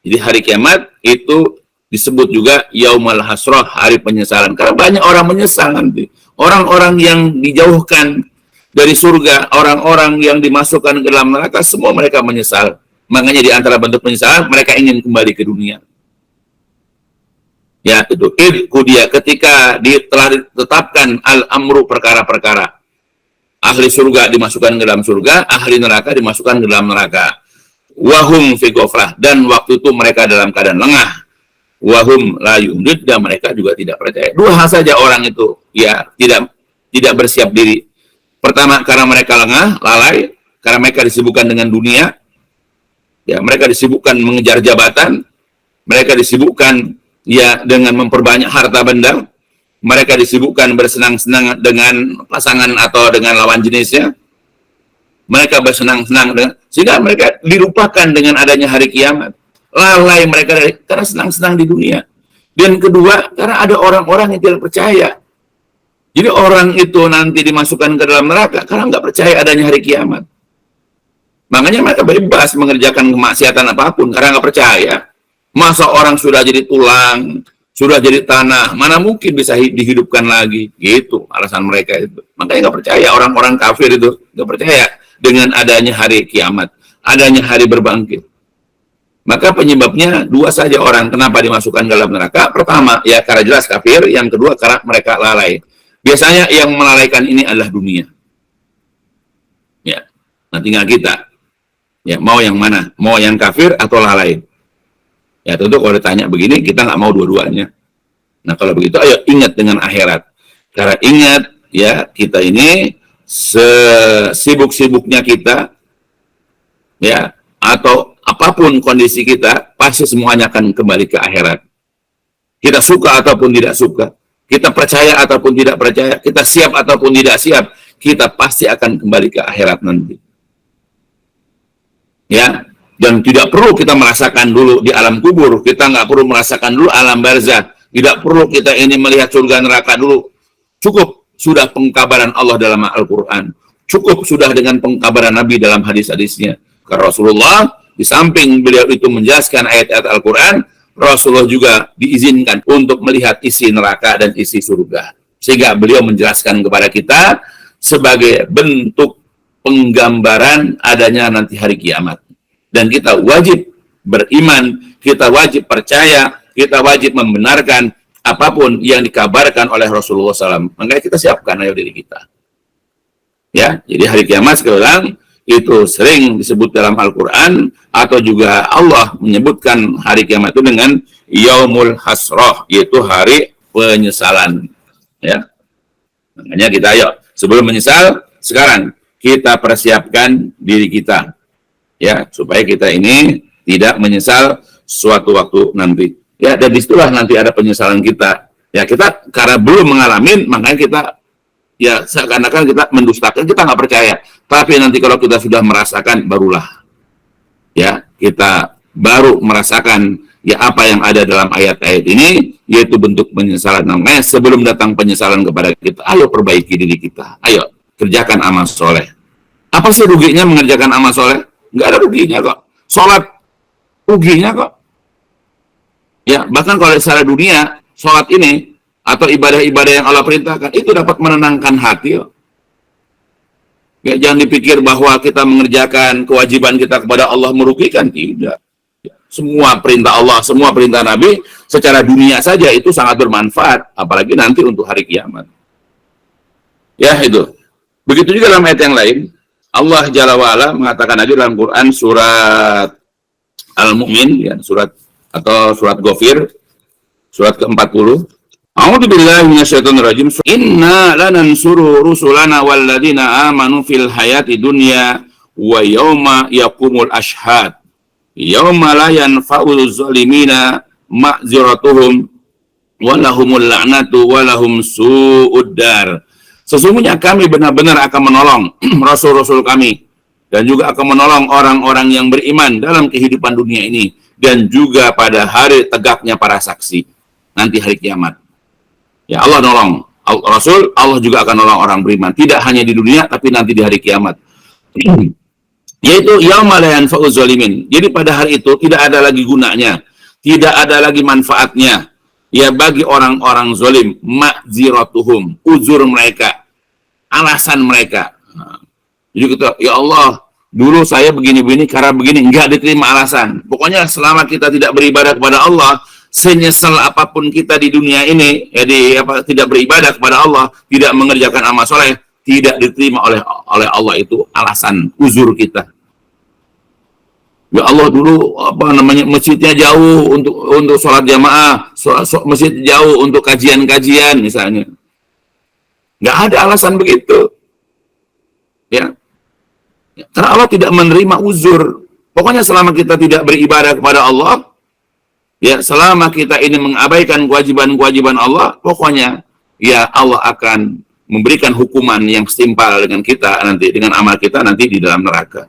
Jadi hari kiamat itu disebut juga yaumul hasrah, hari penyesalan. Karena banyak orang menyesal nanti. Orang-orang yang dijauhkan dari surga, orang-orang yang dimasukkan ke dalam neraka, semua mereka menyesal. Makanya di antara bentuk penyesalan, mereka ingin kembali ke dunia. Ya, itu dia ketika telah ditetapkan al-amru, perkara-perkara. Ahli surga dimasukkan ke dalam surga, ahli neraka dimasukkan ke dalam neraka. Wahum fi ghaflah, dan waktu itu mereka dalam keadaan lengah. Wahum la yu'minun, dan mereka juga tidak percaya. Dua hal saja orang itu ya tidak bersiap diri. Pertama, karena mereka lengah, lalai, karena mereka disibukkan dengan dunia. Ya, mereka disibukkan mengejar jabatan, mereka disibukkan ya dengan memperbanyak harta benda, mereka disibukkan bersenang-senang dengan pasangan atau dengan lawan jenisnya. Mereka bersenang-senang dengan, sehingga mereka dilupakan dengan adanya hari kiamat. Lalai mereka karena senang-senang di dunia. Dan kedua, karena ada orang-orang yang tidak percaya. Jadi orang itu nanti dimasukkan ke dalam neraka karena nggak percaya adanya hari kiamat. Makanya mereka bebas mengerjakan kemaksiatan apapun karena nggak percaya. Masa orang sudah jadi tulang, sudah jadi tanah, mana mungkin bisa dihidupkan lagi? Gitu alasan mereka itu. Makanya nggak percaya, orang-orang kafir itu nggak percaya dengan adanya hari kiamat, adanya hari berbangkit. Maka penyebabnya dua saja orang kenapa dimasukkan ke dalam neraka. Pertama, ya karena jelas kafir. Yang kedua, karena mereka lalai. Biasanya yang melalaikan ini adalah dunia. Ya, nah tinggal kita. Ya, mau yang mana? Mau yang kafir atau lalai? Ya, tentu kalau ditanya begini, kita nggak mau dua-duanya. Nah, kalau begitu, ayo ingat dengan akhirat. Karena ingat, ya, kita ini sesibuk-sibuknya kita, ya, atau apapun kondisi kita, pasti semuanya akan kembali ke akhirat. Kita suka ataupun tidak suka, kita percaya ataupun tidak percaya, kita siap ataupun tidak siap, kita pasti akan kembali ke akhirat nanti. Ya, dan tidak perlu kita merasakan dulu di alam kubur, kita nggak perlu merasakan dulu alam barzah, tidak perlu kita ini melihat surga neraka dulu. Cukup sudah pengkabaran Allah dalam Al-Quran, cukup sudah dengan pengkabaran Nabi dalam hadis-hadisnya. Karena Rasulullah, di samping beliau itu menjelaskan ayat-ayat Al-Quran, Rasulullah juga diizinkan untuk melihat isi neraka dan isi surga. Sehingga beliau menjelaskan kepada kita sebagai bentuk penggambaran adanya nanti hari kiamat. Dan kita wajib beriman, kita wajib percaya, kita wajib membenarkan apapun yang dikabarkan oleh Rasulullah SAW. Makanya kita siapkan ayo diri kita. Ya, jadi hari kiamat sekarang itu sering disebut dalam Al-Quran, atau juga Allah menyebutkan hari kiamat itu dengan Yaumul Hasrah, yaitu hari penyesalan. Ya, makanya kita ayo sebelum menyesal, sekarang kita persiapkan diri kita, ya, supaya kita ini tidak menyesal suatu waktu nanti. Ya, dan disitulah nanti ada penyesalan kita. Ya, kita karena belum mengalami, makanya kita ya seakan-akan kita mendustakan, kita nggak percaya. Tapi nanti kalau kita sudah merasakan, barulah ya kita baru merasakan ya apa yang ada dalam ayat-ayat ini, yaitu bentuk penyesalan. Namanya sebelum datang penyesalan kepada kita, ayo perbaiki diri kita, ayo kerjakan amal soleh. Apa sih ruginya mengerjakan amal soleh? Nggak ada ruginya kok. Sholat ruginya kok. Ya, bahkan kalau secara dunia, sholat ini atau ibadah-ibadah yang Allah perintahkan, itu dapat menenangkan hati. Ya, jangan dipikir bahwa kita mengerjakan kewajiban kita kepada Allah merugikan, tidak. Semua perintah Allah, semua perintah Nabi secara dunia saja itu sangat bermanfaat, apalagi nanti untuk hari kiamat. Ya, itu. Begitu juga dalam ayat yang lain, Allah Jalla wa'ala mengatakan lagi dalam Quran surat Al-Mu'min, ya, surat Ghafir, surat ke-40. A'udzubillahi minasyaitonirrajim. Inna lanansuru rusulana walladzina amanu fil hayati dunya wa yauma yaqumul ashhad. Yauma la yanfa'ul zalimina ma'ziratuhum wa lahumul la'natu wa lahum su'ud dar. Sesungguhnya kami benar-benar akan menolong rasul-rasul kami dan juga akan menolong orang-orang yang beriman dalam kehidupan dunia ini dan juga pada hari tegaknya para saksi nanti hari kiamat. Ya, Allah nolong Rasul, Allah juga akan nolong orang beriman, tidak hanya di dunia tapi nanti di hari kiamat. Yaitu yauma la yanfa'uz zalimin. Jadi pada hari itu tidak ada lagi gunanya, tidak ada lagi manfaatnya ya bagi orang-orang zalim, ma'ziratuhum, uzur mereka, alasan mereka. Jadi kita, ya Allah, dulu saya begini-begini karena begini, enggak diterima alasan. Pokoknya selama kita tidak beribadah kepada Allah, senyesal apapun kita di dunia ini, tidak beribadah kepada Allah, tidak mengerjakan amal soleh, tidak diterima oleh Allah, itu alasan uzur kita. Ya Allah, dulu masjidnya jauh untuk sholat jamaah, masjid jauh untuk kajian-kajian misalnya. Nggak ada alasan begitu. Ya. Karena Allah tidak menerima uzur. Pokoknya selama kita tidak beribadah kepada Allah, ya, selama kita ini mengabaikan kewajiban-kewajiban Allah, pokoknya ya Allah akan memberikan hukuman yang setimpal dengan kita nanti, dengan amal kita nanti di dalam neraka.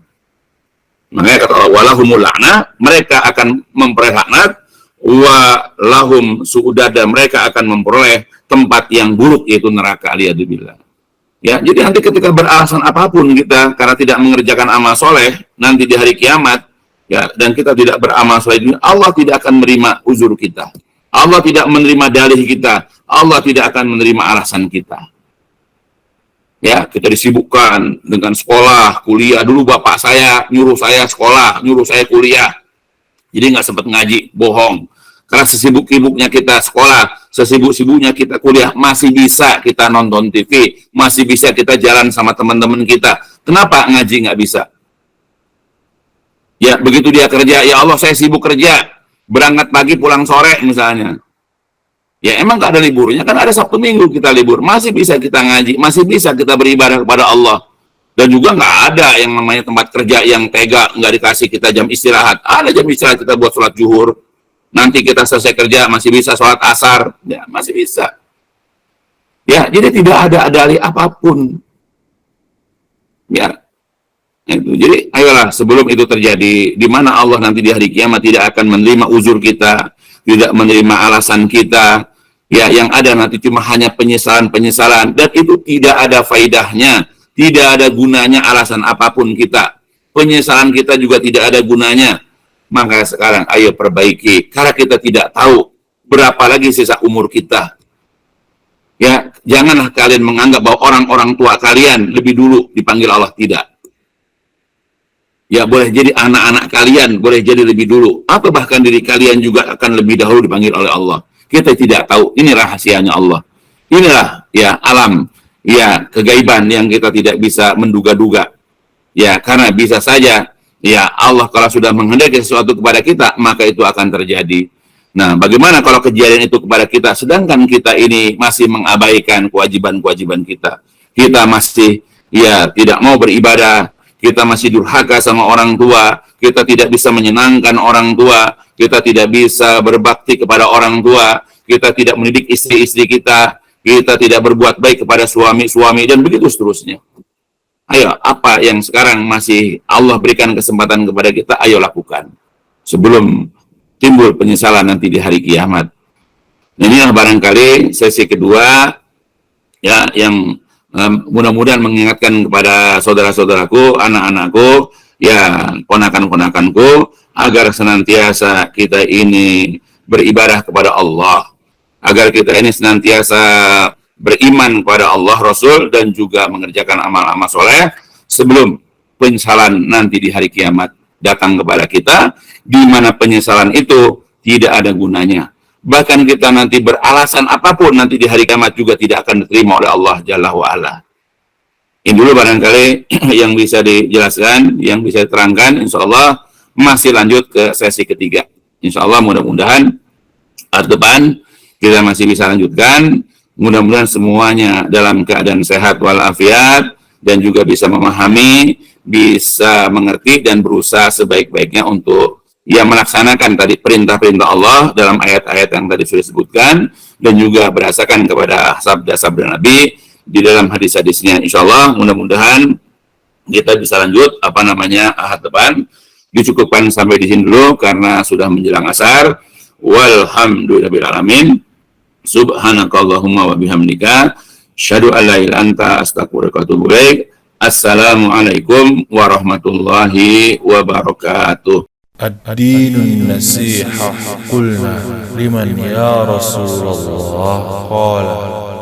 Makanya kata Allah, walahumul la'na, mereka akan memperoleh laknat, wa lahum su'udada, mereka akan memperoleh tempat yang buruk, yaitu neraka, liyadzubillah. Ya, jadi nanti ketika beralasan apapun kita karena tidak mengerjakan amal soleh nanti di hari kiamat, ya, dan kita tidak beramal soleh, Allah tidak akan menerima uzur kita, Allah tidak menerima dalih kita, Allah tidak akan menerima alasan kita. Ya, kita disibukkan dengan sekolah, kuliah. Dulu bapak saya nyuruh saya sekolah, nyuruh saya kuliah, jadi nggak sempat ngaji, bohong. Karena sesibuk-sibuknya kita sekolah, sesibuk-sibuknya kita kuliah, masih bisa kita nonton TV, masih bisa kita jalan sama teman-teman kita. Kenapa ngaji nggak bisa? Ya, begitu dia kerja, ya Allah saya sibuk kerja, berangkat pagi pulang sore misalnya. Ya emang nggak ada liburnya, kan ada Sabtu Minggu kita libur, masih bisa kita ngaji, masih bisa kita beribadah kepada Allah. Dan juga nggak ada yang namanya tempat kerja yang tega, nggak dikasih kita jam istirahat. Ada jam istirahat kita buat sholat zuhur, nanti kita selesai kerja masih bisa sholat asar, ya masih bisa. Ya, jadi tidak ada dalih apapun. Ya, itu. Jadi ayolah sebelum itu terjadi, di mana Allah nanti di hari kiamat tidak akan menerima uzur kita, tidak menerima alasan kita, ya yang ada nanti cuma hanya penyesalan-penyesalan, dan itu tidak ada faidahnya, tidak ada gunanya alasan apapun kita. Penyesalan kita juga tidak ada gunanya. Maka sekarang ayo perbaiki, karena kita tidak tahu berapa lagi sisa umur kita. Ya, janganlah kalian menganggap bahwa orang-orang tua kalian lebih dulu dipanggil Allah, tidak. Ya, boleh jadi anak-anak kalian boleh jadi lebih dulu, atau bahkan diri kalian juga akan lebih dahulu dipanggil oleh Allah. Kita tidak tahu, ini rahasianya Allah. Inilah ya alam, ya kegaiban yang kita tidak bisa menduga-duga. Ya, karena bisa saja ya Allah kalau sudah menghendaki sesuatu kepada kita, maka itu akan terjadi. Nah, bagaimana kalau kejadian itu kepada kita, sedangkan kita ini masih mengabaikan kewajiban-kewajiban kita. Kita masih ya tidak mau beribadah, kita masih durhaka sama orang tua, kita tidak bisa menyenangkan orang tua, kita tidak bisa berbakti kepada orang tua, kita tidak mendidik istri-istri kita tidak berbuat baik kepada suami-suami, dan begitu seterusnya. Ayo, apa yang sekarang masih Allah berikan kesempatan kepada kita, ayo lakukan. Sebelum timbul penyesalan nanti di hari kiamat. Inilah barangkali sesi kedua, ya, yang mudah-mudahan mengingatkan kepada saudara-saudaraku, anak-anakku, ya, ponakan-ponakanku, agar senantiasa kita ini beribadah kepada Allah. agar kita ini senantiasa beriman kepada Allah, Rasul, dan juga mengerjakan amal-amal soleh sebelum penyesalan nanti di hari kiamat datang kepada kita, di mana penyesalan itu tidak ada gunanya. Bahkan kita nanti beralasan apapun nanti di hari kiamat juga tidak akan diterima oleh Allah Jalla wa'ala. Ini dulu barangkali yang bisa dijelaskan, yang bisa diterangkan. Insya Allah masih lanjut ke sesi ketiga. Insya Allah mudah-mudahan hari depan kita masih bisa lanjutkan. Mudah-mudahan semuanya dalam keadaan sehat walafiat dan juga bisa memahami, bisa mengerti dan berusaha sebaik-baiknya untuk melaksanakan tadi perintah-perintah Allah dalam ayat-ayat yang tadi sudah disebutkan, dan juga berdasarkan kepada sabda-sabda Nabi di dalam hadis-hadisnya. Insya Allah mudah-mudahan kita bisa lanjut ahad depan. Dicukupkan sampai di sini dulu karena sudah menjelang asar. Walhamdulillahirrahmanirrahim. Subhanakallahumma wa bihamdika asyhadu an la ilaha illa anta astaghfiruka wa atubu ilaik. Assalamualaikum warahmatullahi wabarakatuh.
الدين النصيحة قلنا لمن يا رسول الله قال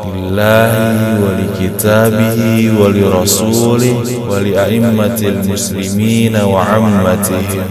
لله ولكتابه ولرسوله ولأئمة المسلمين وعمتهم